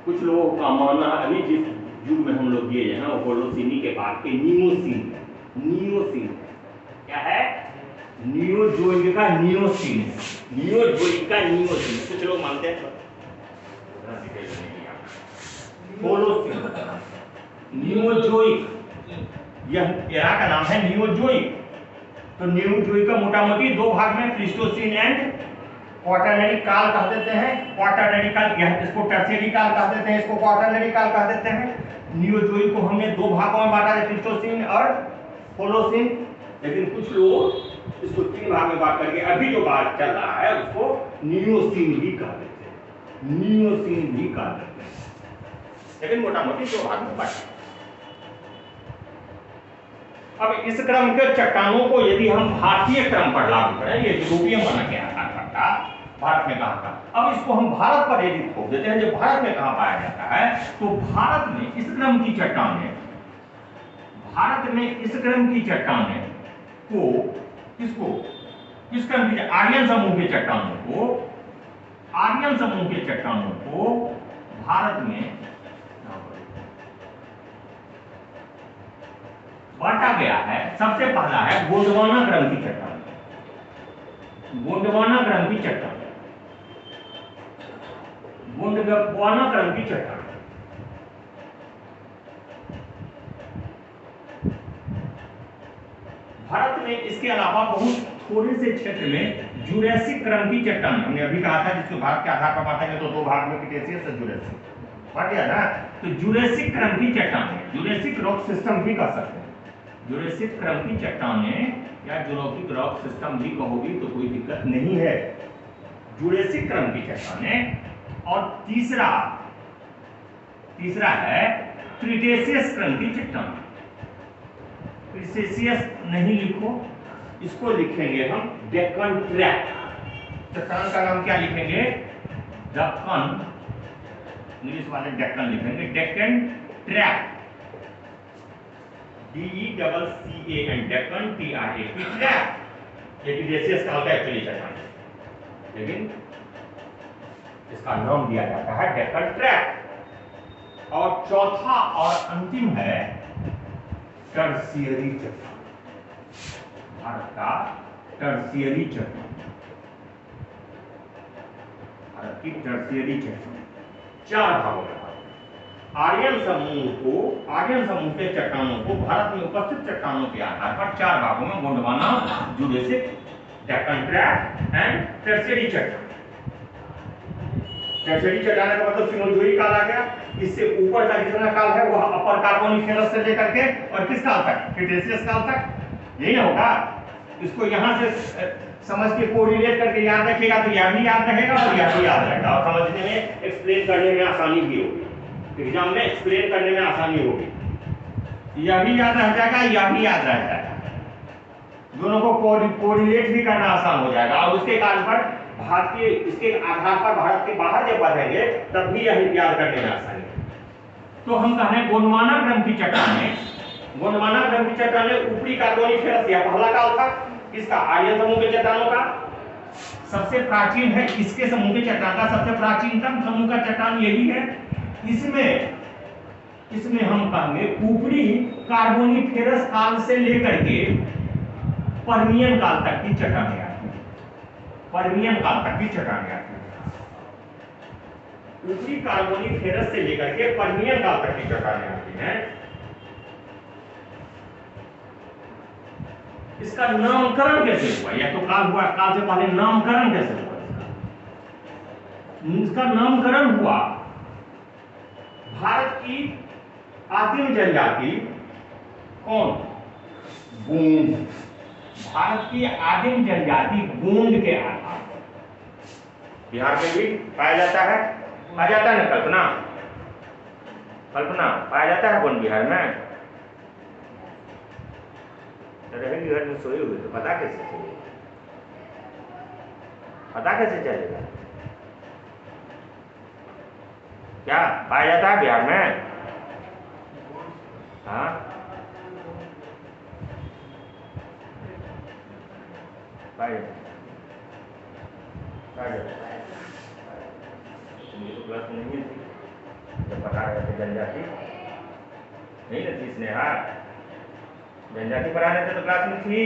कुछ लोगों का मानना है अभी जिस युग में हम लोग ये है ना, होलोसीनी के बाद के नियोसीन है, नियोसीन है। क्या है, नियोजोइक का नियोसीन है, नियोजोइक का नियोसीन। कुछ लोग मानते हैं होलोसीन, नियोजोइक, यह एरा का नाम है नियोजोइक। तो नियोजोइक का मोटा मोटी 2 भाग में प्लीस्टोसीन एंड क्वाटरनरी काल कह देते हैं। क्वाटरनरी काल, यह इसको टर्शियरी काल कह देते हैं, इसको क्वाटरनरी काल कह देते हैं। नियोजोइक को हमने 2 भागों में बांटा है, प्लीस्टोसीन और होलोसीन। लेकिन कुछ लोग इसको 3 भाग में बांट करके अभी जो बात चल रहा है उसको नियोसीन भी कह देते हैं, नियोसीन भी कह देते हैं, लेकिन मोटा मोटी 2 भाग में बांटे। अब इस क्रम के चट्टानों को यदि हम भारतीय क्रम पर लागू करें, ये यूरोपियन बना के आधार करता भारत में कहाँ था, अब इसको हम भारत पर यदि थोप देते हैं, जो भारत में कहाँ पाया जाता है, तो भारत में इस क्रम की चट्टानें, भारत में इस क्रम की चट्टानें को किसको, किस क्रम की, आर्यन समूह के चट्टानों को, आर्यन समूह के चट्टानों को भारत में बांटा गया है। सबसे पहला है गोंडवाना क्रम की चट्टान, गोंडवाना क्रम की चट्टान, गोंडवाना क्रम की चट्टान। भारत में इसके अलावा बहुत थोड़े से क्षेत्र में जुरैसिक क्रम की चट्टान, हमने अभी कहा था जिसको भारत के आधार पर बांटेंगे तो 2 भाग में क्रिटेशियस और जुरैसिक बांट गया ना। तो जुरैसिक क्रम की चट्टान, जुरैसिक रॉक सिस्टम भी कह सकते हैं, जुरैसिक क्रम की चट्टानें या जुरैसिक रॉक सिस्टम भी कहोगी तो कोई दिक्कत नहीं है, जुरैसिक क्रम की चट्टानें। और तीसरा है क्रिटेशियस क्रम की चट्टान। क्रिटेशियस नहीं लिखो, इसको लिखेंगे हम डेक्कन ट्रैप। चट्टान का नाम क्या लिखेंगे, डेक्कन, इंग्लिश वाले डेक्कन लिखेंगे, Deccan trap, DECCAN, Deccan TRAP, trap. ये क्रिटेशियस काल का एक्चुअली चट्टान है, लेकिन इसका नाम दिया जाता है डेक्कन ट्रैप। और चौथा और अंतिम है टर्शियरी चट्टान, भारत का टर्शियरी चट्टान, भारत की टर्शियरी चट्टान 4 भागों में। आर्यन समूह के चट्टानों को भारत में उपस्थित चट्टानों के आधार पर 4 भागों में Gondwana, Jurassic, Deccan trap and tertiary चट्टान। टर्शियरी चट्टान का मतलब सिनोजोई काल आ गया। इससे ऊपर का जितना काल है वह अपर कार्बोनिफेरस से लेकर के और किस काल तक, क्रिटेशियस काल तक। यही ना होगा। इसको यहां से समझ के कोरिलेट करके याद रखिएगा तो यह भी याद रहेगा और यह भी याद रहेगा और समझने में, एक्सप्लेन करने में आसानी भी होगी। एग्जाम में एक्सप्लेन करने में आसानी होगी। यह भी याद रह जाएगा, यह भी याद रह जाएगा। दोनों को कोरिलेट भी करना आसान हो जाएगा और उसके कारण पर भारतीय, इसके आधार पर भारत के बाहर जब बढ़ेंगे तब भी यह याद करने में आसानी है। तो हम कह रहे हैं गोंडवाना ग्रंथि चट्टानें, गोंडवाना ग्रंथि चट्टानें ऊपरी कार्बोनिफेरस, यह पहला काल था किसका, आर्यन समूह के चट्टानों का। सबसे प्राचीन है इसके समूह के चट्टान का, सबसे प्राचीनतम समूह का चट्टान यही है। इसमें हम कहेंगे ऊपरी कार्बोनिफेरस काल से लेकर के पर्मियन काल तक की चट्टानें आती हैं। पर्मियन काल तक की चट्टानें आती हैं। ऊपरी कार्बोनिफेरस से लेकर के पर्मियन काल तक की चट्टानें आती हैं। इसका नामकरण कैसे हुआ, या तो काल हुआ, काल से पहले नामकरण कैसे हुआ इसका नामकरण हुआ भारत की आदिम जनजाति कौन, गोंड। भारत की आदिम जनजाति गोंड के आधार पर बिहार में भी पाया जाता है, पाया जाता है ना कल्पना, पाया जाता है गोंड बिहार में। रहेगी घर में सोई हुई तो पता कैसे चलेगा, पता कैसे चलेगा, क्या पाया जाता है बिहार में? हाँ, पाया जाता है। तो क्लास में नहीं थी जब पता रहे थे जनजाति, नहीं ना थी स्नेहा, जनजाति पढ़ाने थे तो क्लास में थी,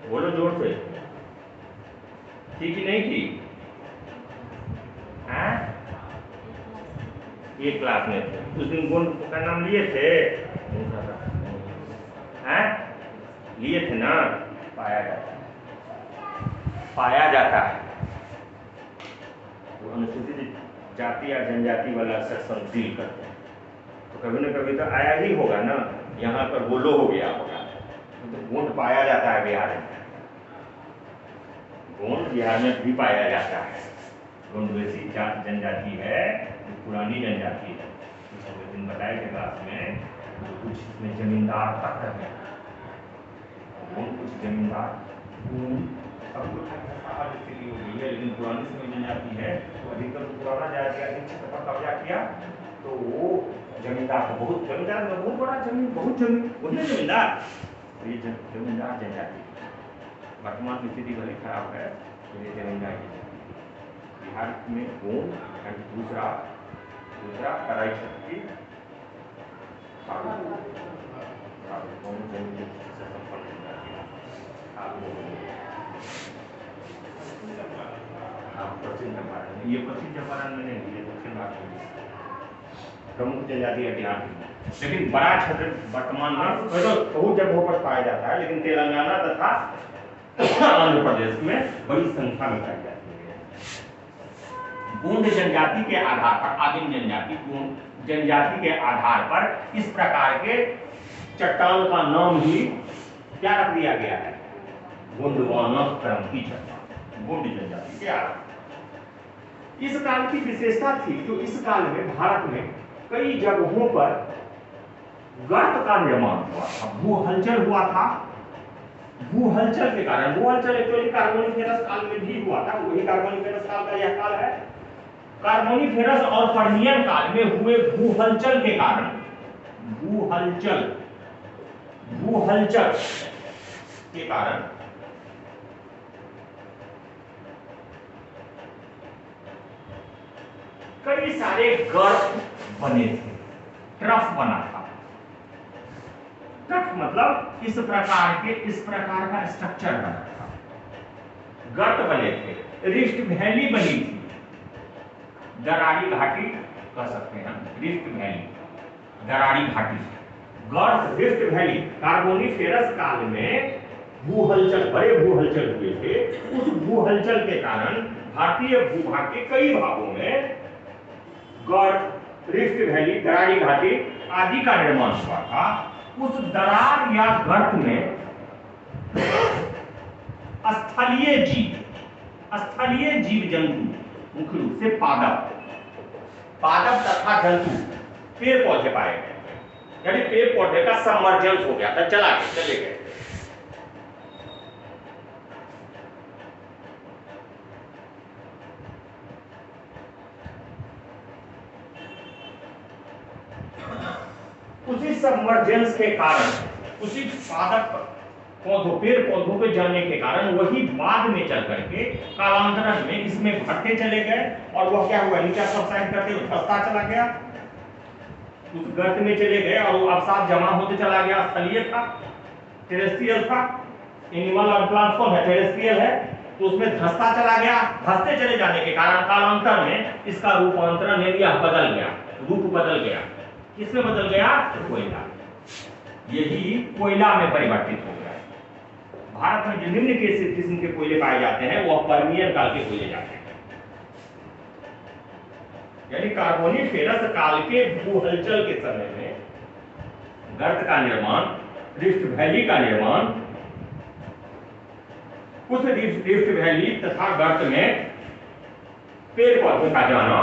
बोलो जोर से, थी कि नहीं थी? हाँ, एक क्लास में थे उस दिन। गोंड का नाम लिए थे? हैं? लिए थे ना? पाया जाता है, पाया जाता है। वो अनुसूचित जाति या जनजाति वाला सेक्शन डील करते हैं तो कभी न कभी तो आया ही होगा ना, यहाँ पर बोलो हो गया होगा। तो गोंड पाया जाता है बिहार में, गोंड बिहार में भी पाया जाता है। गोंडवेसी जनजाति है, पुरानी जनजाति है। पिछले दिन बताया कि क्लास में कुछ इसमें जमींदार तक है, कुछ जमींदार सब कुछ स्थिति हो गई है, लेकिन पुरानी समय जनजाति है तो अधिकतर पुराना जाति अधिक पर कब्जा किया तो वो जमींदार को बहुत, जमींदार में बहुत बड़ा जमीन, बहुत जमीन, बोलिए जमींदार, तो ये जमींदार जनजाति। वर्तमान की स्थिति बड़ी खराब है, तो ये जमींदार बिहार में गोंड एंड दूसरा तराई क्षेत्र की पश्चिम चंपारण, ये पश्चिम चंपारण में नहीं, ये दक्षिण भारत में प्रमुख जनजाति है बिहार में। लेकिन बड़ा क्षेत्र वर्तमान में बहुत जगहों पर पाया जाता है, लेकिन तेलंगाना तथा आंध्र प्रदेश में बड़ी संख्या में पाई जाती है। गोंड जनजाति के आधार पर, आदिम जनजाति गोंड जनजाति के आधार पर इस प्रकार के चट्टान का नाम ही क्या रख दिया गया है, गोंडवाना ग्रंथि चट्टान, गोंड जनजाति के आधार। इस काल की विशेषता थी जो इस काल में भारत में कई जगहों पर गर्त का निर्माण हुआ था, भू हलचल हुआ था। भू हलचल के कारण, भू हलचल एक्चुअली कार्बोनिफेरस काल में भी हुआ था, वही कार्बोनिफेरस काल का यह काल है। कार्बोनिफेरस और पर्मियन काल में हुए भू हलचल के कारण, भू हलचल के कारण कई सारे गर्त बने थे, ट्रफ बना था। ट्रफ मतलब इस प्रकार का स्ट्रक्चर बना था, गर्त बने थे। रिफ्ट वैली बनी थी, दरारी घाटी कह सकते हैं रिफ्ट वैली, दरारी घाटी। गर्त रिफ्ट वैली कार्बोनिफेरस काल में भू हलचल, बड़े भू हलचल हुए थे। उस भू हलचल के कारण भारतीय भूभाग के कई भागों में गर्त, रिफ्ट वैली, दरारी घाटी आदि का निर्माण हुआ था। उस दरार या गर्त में स्थलीय जीव जंतु, मुख्य रूप से पादप तथा जंतु, पेड़ पौधे पाए गए। यानी पेड़ पौधे का सबमर्जेंस हो गया था, चले गए। उसी सबमर्जेंस के कारण, उसी पादप पौधों, पेड़ पौधों के जलने के कारण वही बाद में चल करके कालांतरण में इसमें घटते चले गए। और वह क्या हुआ, नीचे सबसाइड करते हुए धंसता चला गया, उस गर्त में चले गए और वो अवसाद जमा होते चला गया। स्थलीय था, टेरेस्ट्रियल था, एनिमल और प्लांट कौन है, टेरेस्ट्रियल है, तो उसमें धंसता चला गया। धंसते चले जाने के कारण कालांतर में इसका रूपांतरण बदल गया, रूप बदल गया। किसमें बदल गया, तो कोयला, यही कोयला में परिवर्तित हो गया। भारत में जो निम्न किस्म के कोयले पाए जाते हैं वह पर्मियन काल के कोयले जाते हैं। यानी कार्बोनिफेरस काल के भू हलचल के समय में गर्त का निर्माण, रिफ्ट वैली का निर्माण, उस रिफ्ट वैली तथा गर्त में पेड़ पौधों का जाना,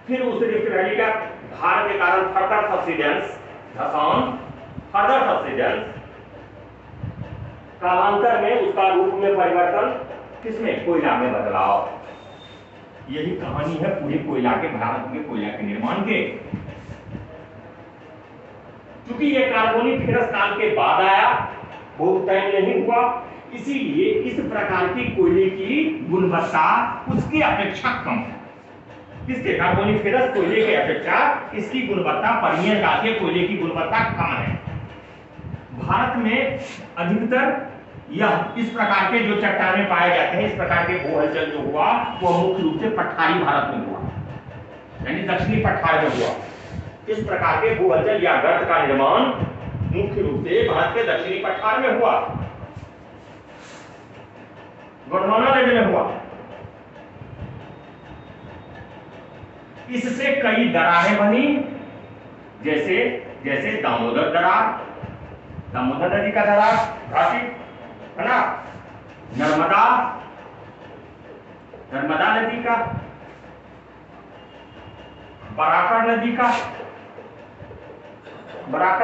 फिर उस रिफ्ट वैली का भार के कारण further subsidence, Dhasan, further subsidence, कालांतर में उसका रूप में परिवर्तन, किसमें, कोयला में बदलाव। यही कहानी है पूरे कोयला के, भारत के कोयला के निर्माण के। क्योंकि यह कार्बोनिफेरस काल के बाद आया, बहुत टाइम नहीं हुआ, इसीलिए इस प्रकार की कोयले की गुणवत्ता उसकी अपेक्षा कम है। इसके कार्बोनिफेरस कोयले की अपेक्षा इसकी गुणवत्ता, पर्मियन काल के कोयले की गुणवत्ता कम है। भारत में अधिकतर यह इस प्रकार के जो चट्टानें पाए जाते हैं, इस प्रकार के भू हलचल जो हुआ वह मुख्य रूप से पठारी भारत में हुआ, यानी दक्षिणी पठार में हुआ। इस प्रकार के भू हलचल या गर्त का निर्माण मुख्य रूप से भारत के दक्षिणी पठार में हुआ, गोंडवाना राज्य में हुआ। इससे कई दरारें बनी, जैसे दामोदर दरार, दामोदर नदी का दरार घाटी है ना, नर्मदा नदी का, बराकर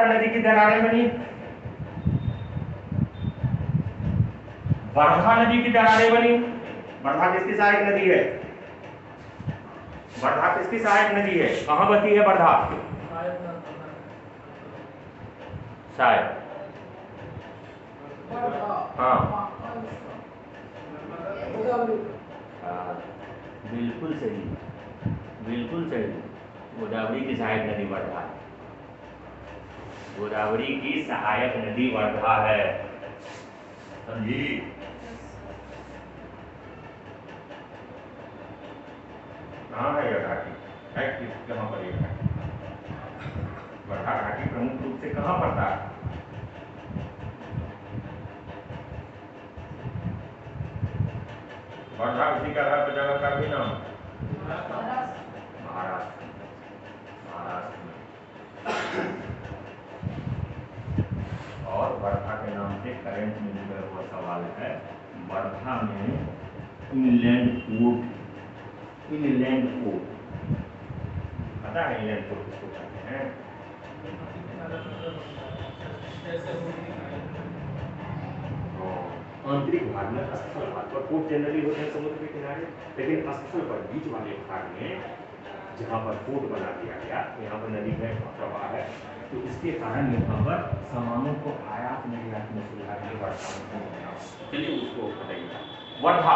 नदी की दरारें बनी, वर्धा नदी की दरारें बनी। वर्धा किसकी सहायक नदी है, वर्धा किसकी सहायक नदी है, कहां बहती है वर्धा, शायद, हाँ, बिल्कुल सही, बिल्कुल सही। गोदावरी की सहायक नदी वर्धा है, गोदावरी की सहायक नदी वर्धा है, समझी। कहाँ है यह घाटी, है कहाँ पर यह घाटी, वर्धा घाटी प्रमुख रूप से कहाँ पड़ता है, वर्धा उसी का आधार पर जगह का भी नाम, महाराष्ट्र में। और वर्धा के नाम से करंट में जुड़ा हुआ सवाल है, वर्धा में इनलैंड पोर्ट, पता है इनलैंड पोर्ट किसको कहते हैं, आंतरिक भाग में, स्थल भाग पर पोर्ट जनरली होते हैं समुद्र के किनारे, लेकिन स्थल पर बीच वाले भाग में जहाँ पर पोर्ट बना दिया गया, यहाँ पर नदी है, प्रवाह है, तो इसके कारण यहाँ पर सामानों को आयात निर्यात में सुविधा के लिए वर्धा, चलिए उसको बताइए। वर्धा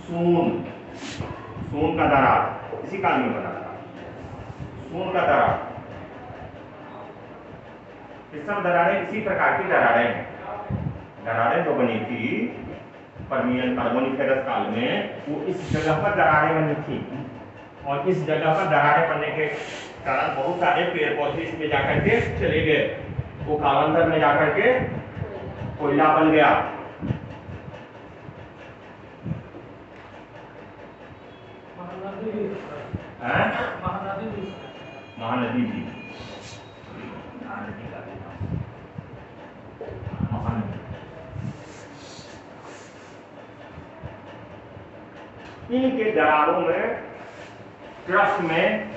सोन का दरार इसी काल में बना था, सोन का दरार, ये सब दरारें इसी प्रकार की दरारें हैं। दरारें जो बनी थी पर्मियन कार्बोनिफेरस काल में वो इस जगह पर दरारें बनी थी, और इस जगह पर दरारें बनने के कारण बहुत सारे पेड़ पौधे इसमें जाकर के चले गए, वो कालांतर में जाकर के कोयला बन गया। महानदी भी, इनके दरारों में, क्रस्ट में,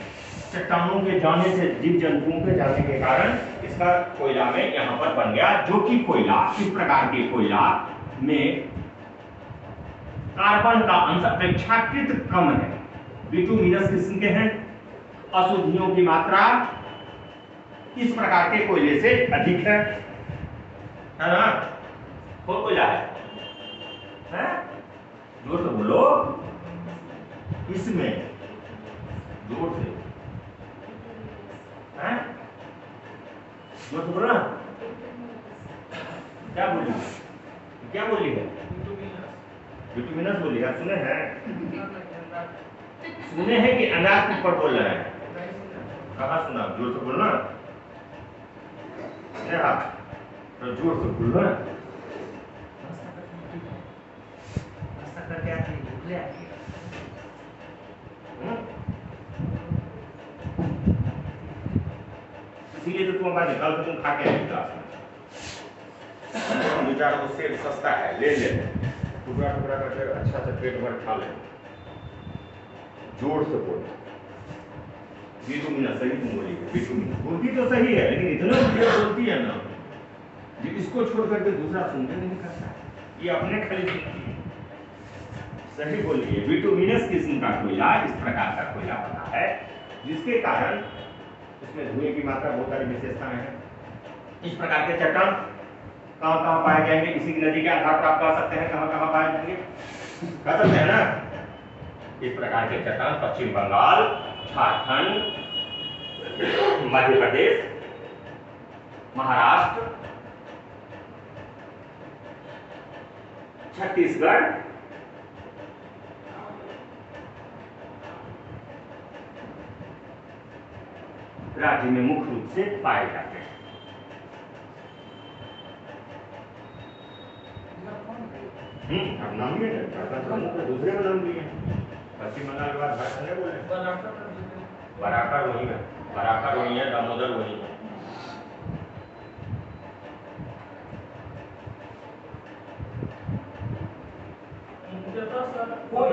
चट्टानों के जाने से, जीव जंतुओं के जाने के कारण इसका कोयला में यहां पर बन गया, जो कि कोयला, इस प्रकार के कोयला में कार्बन का अंश अपेक्षाकृत कम है, बिटुमिनस किस्म के हैं, अशुद्धियों की मात्रा इस प्रकार के कोयले से अधिक है ना? कौन कोयला है? जोर से बोलो, इसमें जोर से, जोर से बोलो ना, क्या बोली, क्या बोली है? बिटुमिनस बोली है, सुने हैं? सुने हैं कि अनाज के ऊपर बोल रहे हैं? कहाँ सुना? जोर से बोलना, तो जोर से बोलना। इसीलिए तो तुम हमारे निकाल के तुम खा के नहीं क्लास में, विचार को सेब सस्ता है, ले ले, टुकड़ा टुकड़ा करके अच्छा से पेट भर खा ले। जोर से बोल, बिटुमिनस, सही तुम बोली है, बिटुमिनस बोलती तो सही है, लेकिन इतना बोलती है ना, जो इसको छोड़ करके दूसरा सुनते नहीं करता, ये अपने खाली सुनती है। सही बोलिए, बिटुमिनस किस्म का कोयला इस प्रकार का कोयला बना है, जिसके कारण उसमें धुएं की मात्रा बहुत सारी विशेषताएं हैं। इस प्रकार के चट्टान कहाँ कहाँ पाए जाएंगे, इसी की नदी के आधार पर आप कह सकते हैं कहाँ कहाँ पाए जाएंगे, कह सकते हैं ना? इस प्रकार के चट्टान पश्चिम बंगाल, झारखंड, मध्य प्रदेश, महाराष्ट्र, छत्तीसगढ़, राज्य में मुख्य रूप से पाए जाते हैं। अब नाम भी है, दूसरे का नाम भी है, पश्चिम बंगाल के बाद झारखंड बोले, बराकर वही है, बराकर वही है, दामोदर वही है।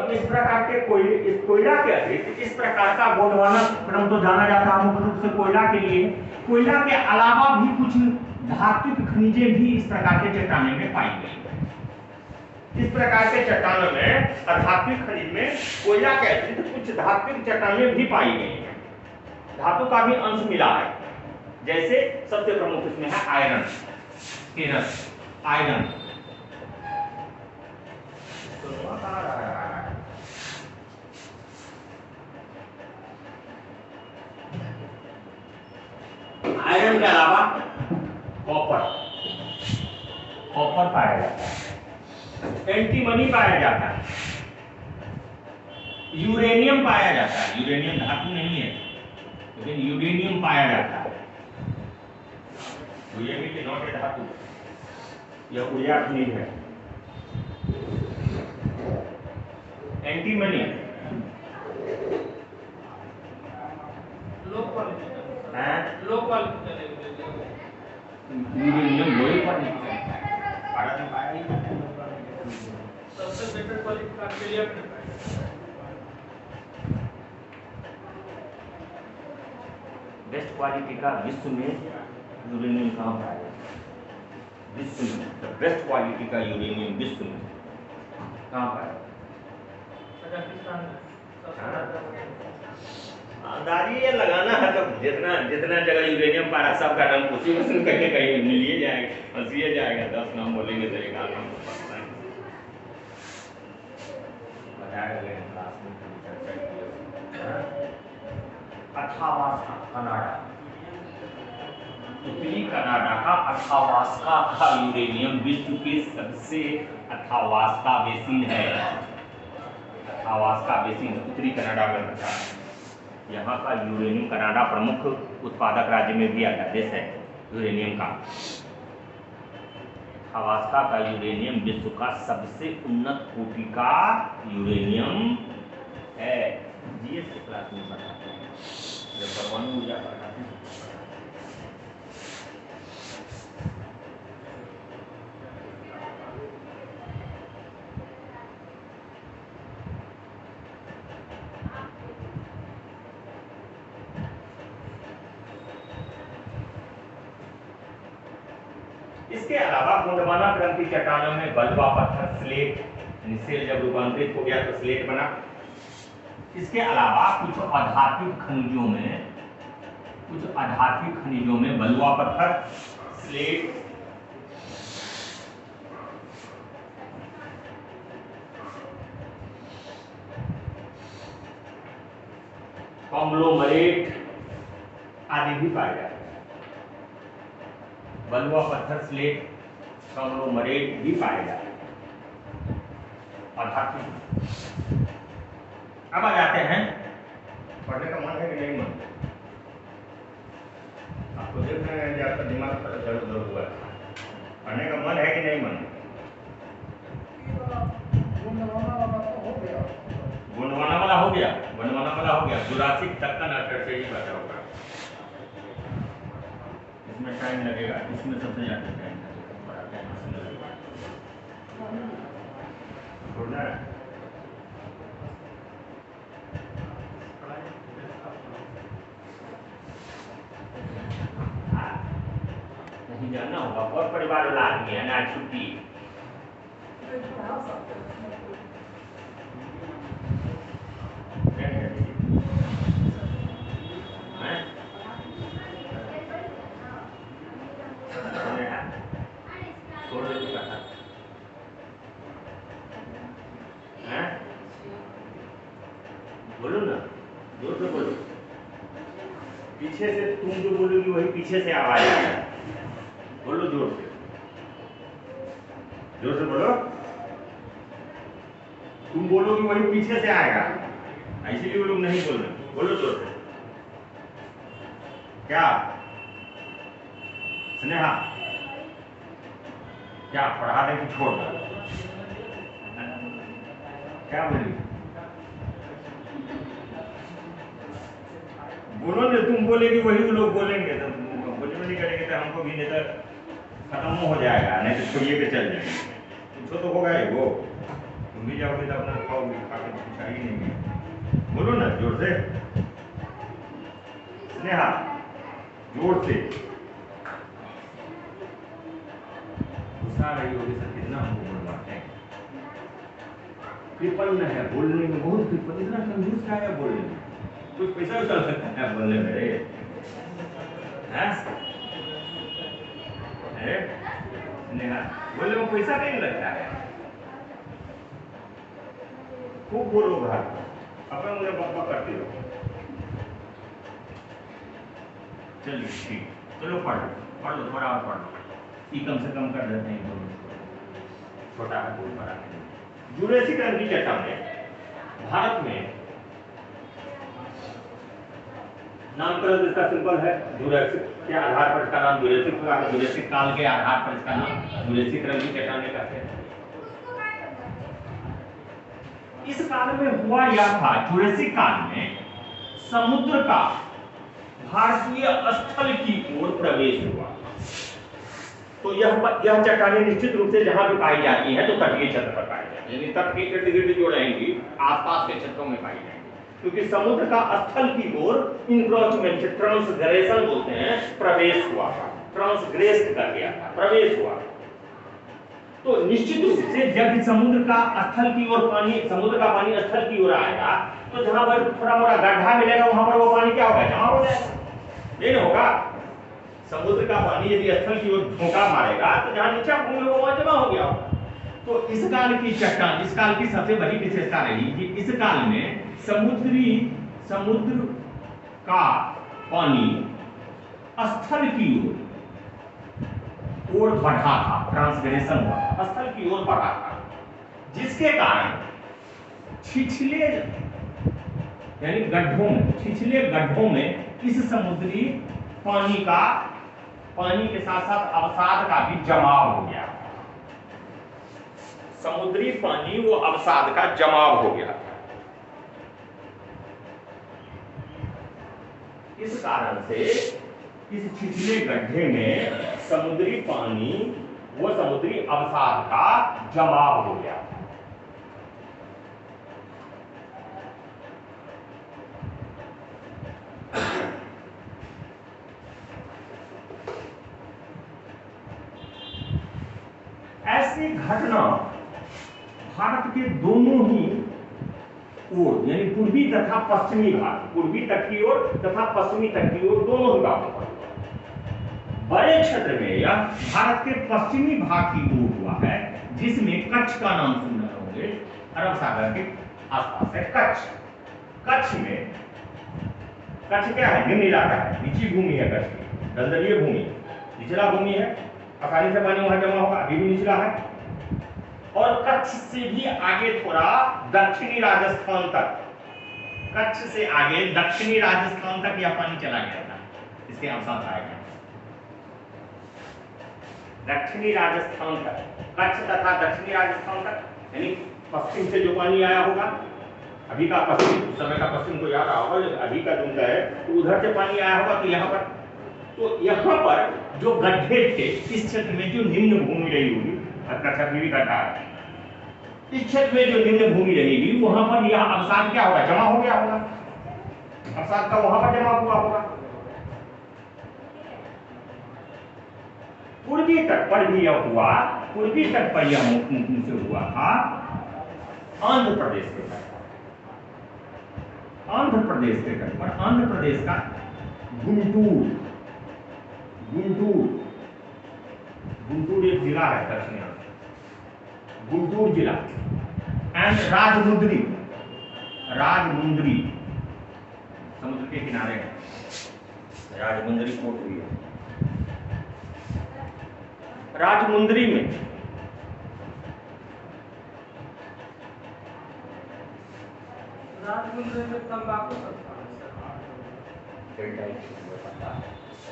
इस प्रकार के कोयला के अतिरिक्त इस प्रकार का गोंडवाना क्रम तो जाना जाता है मुख्य रूप से कोयला के लिए। कोयला के अलावा भी कुछ धात्विक खनिजें भी इस प्रकार के चट्टानों में पाई गई है। इस प्रकार के चट्टानों में अधात्विक खनिज में कोयला के अतिरिक्त कुछ धात्विक चट्टानें भी पाई गई हैं, धातु का भी अंश मिला है। जैसे सबसे प्रमुख इसमें है आयरन, फेरस, आयरन। आयरन के अलावा कॉपर, कॉपर पाया जाता है, एंटीमनी पाया जाता है, यूरेनियम पाया जाता है। यूरेनियम धातु नहीं है, लेकिन यूरेनियम पाया जाता है। तो ये भी नॉट ए धातु, यह ऊर्जा खनिज है। एंटीमनी यूरेनियम लोहे पर नहीं भारत में पाया नहीं, सबसे बेटर क्वालिटी का ऑस्ट्रेलिया में पाया। बेस्ट क्वालिटी का विश्व में यूरेनियम कहाँ पाया जाता है? विश्व में बेस्ट क्वालिटी का यूरेनियम विश्व में कहाँ पाया? अंदाजी ये लगाना है, तो जितना जितना जगह यूरेनियम पारा सब का नाम उसी में कहीं कहीं मिलिए जाएगा, फंसिए जाएगा। 10 नाम बोलेंगे तो एक आध नाम बताया क्लास में चर्चा की। अच्छा बात था कनाडा, उत्तरी कनाडा का अथावास्का का यूरेनियम विश्व के सबसे अथावास्का बेसिन है। अथावास्का बेसिन उत्तरी कनाडा में होता है। यहाँ का यूरेनियम कनाडा प्रमुख उत्पादक राज्य में भी आता देश है यूरेनियम का। अथावास्का का यूरेनियम विश्व का सबसे उन्नत कोटि का यूरेनियम है। जीएस के क्लास में बताते हैं जब परमाणु ऊर्जा पढ़ाते हैं। इसके अलावा गोंडवाना क्रम की चट्टानों में बलुआ पत्थर स्लेट, सेल जब रूपांतरित हो गया तो स्लेट बना। इसके अलावा कुछ आधात्मिक खनिजों में बलुआ पत्थर, स्लेट, कॉन्ग्लोमरेट आदि भी पाए जाते हैं। बलुआ पत्थर, स्लेट, कॉन्ग्लोमरेट भी पाए जाते हैं आधात्मिक। अब आ जाते हैं, पढ़ने का मन है कि नहीं मन? आपको देख रहे हैं कि आपका दिमाग इधर उधर हुआ है। पढ़ने का मन है कि नहीं मन? गोंडवाना वाला हो गया, जुरासिक दक्कन अटर से ही बचा होगा। इसमें टाइम लगेगा, इसमें सबसे ज्यादा टाइम लगेगा। छोड़ना है नहीं जाना होगा, और परिवार वाला आदमी है ना, छुट्टी बोलो ना, जोर से बोलो। पीछे से तुम जो बोलोगी वही पीछे से आवाज आएगा। बोलो जोर से बोलो। तुम बोलोगी वही पीछे से आएगा, इसीलिए वो लोग नहीं बोल रहे। बोलो जोर से। क्या स्नेहा, क्या पढ़ा दे कि छोड़ दे? क्या बोली? बोलो ना, तुम बोलेगी वही वो लोग बोलेंगे, तो बोले नहीं करेंगे तो हमको भी नहीं तो खत्म हो जाएगा, नहीं तो छोड़िए के चल जाएंगे। कुछ तो होगा ही वो, तुम भी जाओगे तो अपना खाओगे, खा के कुछ ही नहीं है। बोलो ना जोर से स्नेहा, जोर से। गुस्सा रही होगी सर, कितना हमको बोलवाते हैं। कृपण है बोलने में, बहुत कृपण, इतना कंजूस क्या है बोलने में? कुछ पैसा चल सकता है बोलने में रे? नेहा, बोलने में पैसा नहीं लगता है। खूब बोलो घर, अपन मुझे बप्पा करती हो। चलिए ठीक, चलो पढ़ लो, थोड़ा और पढ़ लो। ये कम से कम कर देते हैं दोनों, छोटा है कोई बड़ा नहीं। जुरेसिक क्रम की चट्टानें भारत में नामकरण इसका सिंपल है, जुरेसिक के आधार पर इसका नाम जुरेसिक हुआ है। जुरेसिक काल के आधार पर इसका नाम जुरेसिक क्रम की चट्टानें कहते हैं। इस काल में हुआ यह था, जुरेसिक काल में समुद्र का भारतीय स्थल की ओर प्रवेश हुआ। तो यह चट्टानें निश्चित रूप से जहां भी पाई जाती है तो तटीय क्षेत्र पर पाई जाती है, यानी तट के इर्द गिर्द जो रहेंगी आसपास के क्षेत्रों में पाई जाएंगी, क्योंकि समुद्र का स्थल की ओर इंक्रोचमेंट, ट्रांसग्रेशन बोलते हैं, प्रवेश हुआ था, ट्रांसग्रेस कर गया था, प्रवेश हुआ। तो निश्चित रूप से जब समुद्र का स्थल की ओर पानी, समुद्र का पानी स्थल की ओर आएगा तो जहां पर थोड़ा मोड़ा गड्ढा मिलेगा वहां पर वो पानी क्या होगा, जमा हो जाएगा, नहीं होगा। समुद्र का पानी यदि स्थल की ओर झोंका मारेगा तो जहां नीचे भूमि में वहां जमा हो गया होगा। तो इस काल की चट्टान, इस काल की सबसे बड़ी विशेषता रही कि इस काल में समुद्र का पानी स्थल की ओर ओर बढ़ा था, ट्रांसग्रेशन हुआ, स्थल की ओर बढ़ा था, जिसके कारण छिछले यानी गड्ढों में, छिछले गड्ढों में इस समुद्री पानी के साथ साथ अवसाद का भी जमाव हो गया। समुद्री पानी वो अवसाद का जमाव हो गया। इस कारण से इस छिछले गड्ढे में समुद्री पानी वो समुद्री अवसाद का जमाव हो गया। ऐसी घटना भारत के दोनों ही ओर यानी पूर्वी तथा पश्चिमी भाग, पूर्वी तट की ओर तथा पश्चिमी तट की ओर दोनों ही भागों पर हुआ। बड़े क्षेत्र में यह भारत के पश्चिमी भाग की ओर हुआ है, जिसमें कच्छ का नाम सुन रहे होंगे, अरब सागर के आसपास है कच्छ। कच्छ क्या है? निम्न इलाका है, नीची भूमि है कच्छ की, दलदलीय भूमि, निचला भूमि है, आसानी से पानी वहां जमा होगा, अभी भी निचला है। और कच्छ से भी आगे थोड़ा दक्षिणी राजस्थान तक, कच्छ से आगे दक्षिणी राजस्थान तक यह पानी चला गया था, इसके अवसाद आए गए। दक्षिणी राजस्थान तक, कच्छ तथा दक्षिणी राजस्थान तक, यानी पश्चिम से जो पानी आया होगा, अभी का पश्चिम, उस समय का पश्चिम को याद होगा, अभी का जो है तो उधर से पानी आया होगा, तो यहाँ पर जो गड्ढे थे, इस क्षेत्र में जो निम्न भूमि रही होगी, भी गड्ढा है, इस क्षेत्र में जो निम्न भूमि रहेगी, वहां पर यह अवसाद क्या होगा? जमा हो गया होगा, अवसाद का वहां पर जमा हुआ होगा। पूर्वी तट पर भी यह हुआ, पूर्वी तट पर यह मुख्य से हुआ था आंध्र प्रदेश के तट, आंध्र प्रदेश के तट पर, आंध्र प्रदेश का गुंटूर एक जिला है दक्षिण में, गुंटूर जिला एंड राजमुंद्री समुद्र के किनारे है, राजमुंद्री पोर्ट भी है। राजमुंद्री में तंबाकू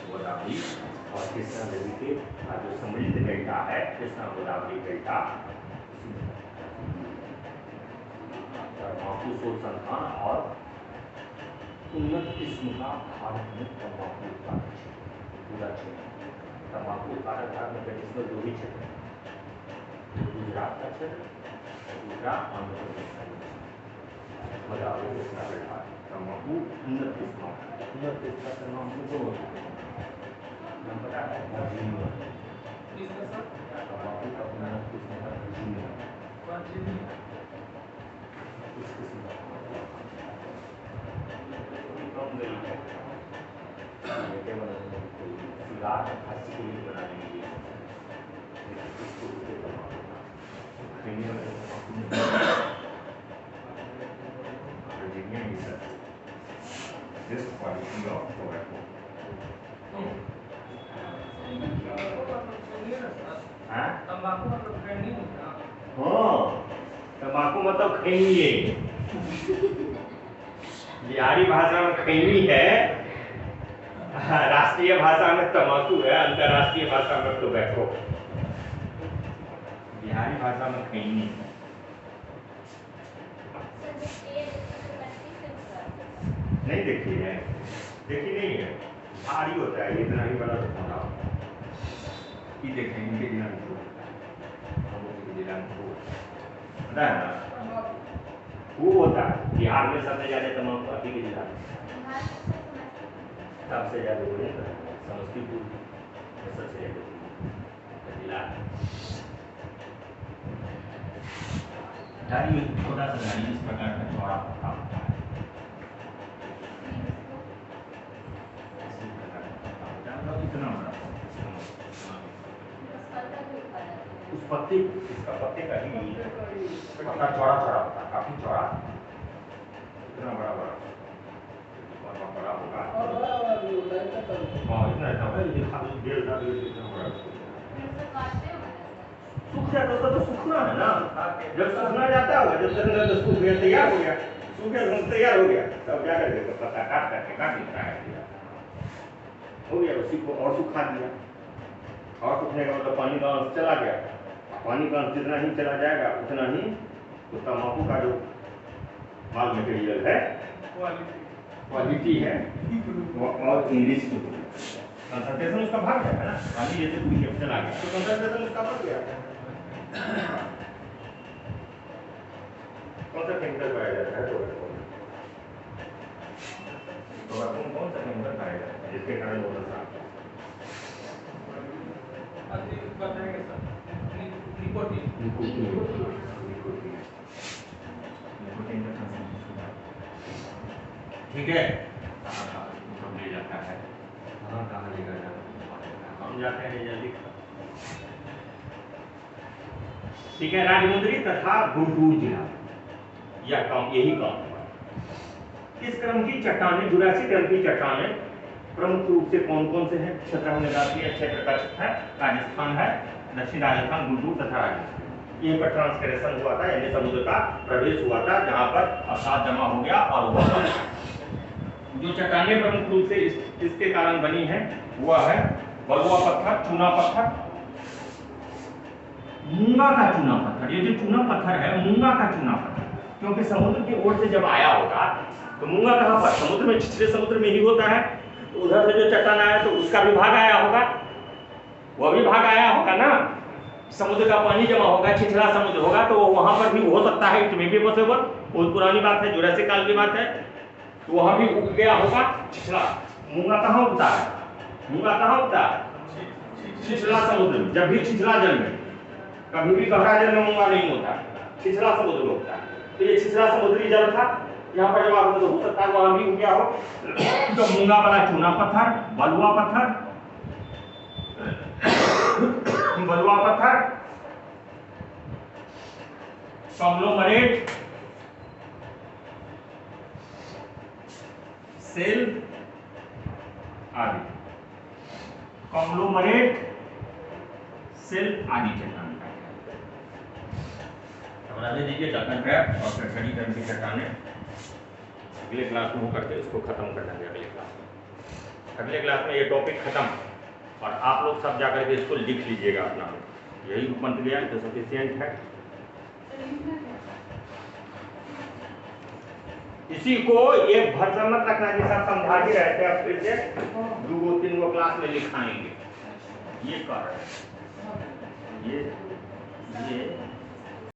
गोदावरी और कृष्णा नदी के जो समृद्ध डेल्टा है, कृष्णा गोदावरी डेल्टा, तंबाकू संस्थान और उन्नत किस्म का भारत में तंबाकू उत्पादन पूरा क्षेत्र, तंबाकू उत्पादक भारत में इसमें दो ही क्षेत्र, गुजरात का क्षेत्र और दूसरा आंध्र प्रदेश का गोदावरी कृष्णा डेल्टा तंबाकू उन्नत किस्म का तंबाकू दो पता है, तंबाकू का उन्नत किस्म का this quality of tobacco. तंबाकू मतलब खैनी होता है। हाँ, तंबाकू मतलब खैनी है। बिहारी भाषा में खैनी है, राष्ट्रीय भाषा में तंबाकू है, अंतरराष्ट्रीय भाषा में टोबैको। बिहारी भाषा में खैनी है। नहीं देखी है, देखी नहीं है, भारी होता है, इतना ही बड़ा होता है कि देखें इनके जिला में पता है ना, वो होता है बिहार में सबसे ज्यादा तंबाकू अभी के जिला में सबसे ज्यादा बोले समस्तीपुर सबसे ज्यादा जिला गाड़ी छोटा सा गाड़ी इस प्रकार का चौड़ा पत्ता होता है, इतना बड़ा उस पत्ते, इसका पत्ते का ही पत्ता चौड़ा होता है, काफी चौड़ा, इतना बड़ा होगा, हाँ इतना रहता है, इतना बड़ा सूख जाता है तो सूखना है ना, जब सूखना जाता होगा, जब तक सूख गया तैयार हो गया, सूख गया तैयार हो गया, तब जाकर के पत्ता काट करके काट लेता है, हो गया, उसी को और सुखा दिया, और सूखने का मतलब पानी का अंश चला गया, पानी का अंश जितना ही चला जाएगा उतना ही तो तंबाकू का जो माल मटेरियल है, क्वालिटी है, और इंग्लिश की कंसंट्रेशन उसका भाग जाएगा ना, पानी जैसे कुछ चला गया तो कंसंट्रेशन उसका बढ़ गया। कौन सा केमिकल पाया जाता है कौन सा केमिकल पाया जाता है जिसके कारण वो नशा बताएंगे सर? निकोटीन ठीक है, ले जाता है, कहाँ लेकर जाता है, हम जाते हैं जल्दी। ठीक है, राजमुंदरी तथा गुंटूर जिला यह काम यही काम हुआ। इस क्रम की चट्टानें, जुरासी क्रम की चट्टानें प्रमुख रूप से कौन कौन से हैं? क्षेत्र क्षेत्र का है, राजस्थान है, दक्षिण राजस्थान, गुंटूर तथा राजस्थान। ये पर ट्रांसक्रेशन हुआ था, यानी समुद्र का प्रवेश हुआ था, जहां पर अवसाद जमा हो गया और वह जो चट्टानें प्रमुख रूप से इसके कारण बनी है वह है बलुआ पत्थर, चूना पत्थर, मूंगा का चूना पत्थर। ये जो चूना पत्थर है मूंगा का चूना पत्थर, क्योंकि समुद्र की ओर से जब आया होगा तो मूंगा कहाँ पर? समुद्र में, छिछले समुद्र में ही होता है, तो उधर से जो चट्टान आया तो उसका भी भाग आया होगा, वह भी भाग आया होगा ना, समुद्र का पानी जमा होगा, छिछला समुद्र होगा, तो वहां पर भी हो सकता है, इट मे बी पॉसिबल, बहुत पुरानी बात है, जुरासिक काल की बात है, तो वहां भी उग गया होगा छिछला। मूंगा कहाँ उगता है? मूंगा कहाँ उगता है? छिछला समुद्र में। जब भी छिछला जल में, कभी भी गहरा जल में मूंगा नहीं होता, छिछला समुद्र में होता है। तो ये छिछला समुद्री जल था, यहाँ पर जब आप तो हो सकता है वहां भी उग गया हो, तो मूंगा वाला चूना पत्थर, बलुआ पत्थर, बलुआ पत्थर, कॉन्ग्लोमरेट, सेल आदि, कॉन्ग्लोमरेट, सेल आदि चट्टान बना दीजिए। डकन ट्रैप और छड़ी क्रम की चट्टानें अगले क्लास में होकर के इसको खत्म कर देंगे। अगले क्लास में ये टॉपिक खत्म, और आप लोग सब जाकर के इसको लिख लीजिएगा अपना, यही बन गया तो सफिशियंट है। इसी को एक भर मत रखना, जैसा आप समझा ही रहे थे, अब फिर से 2-3 क्लास में लिखाएंगे। ये कारण ये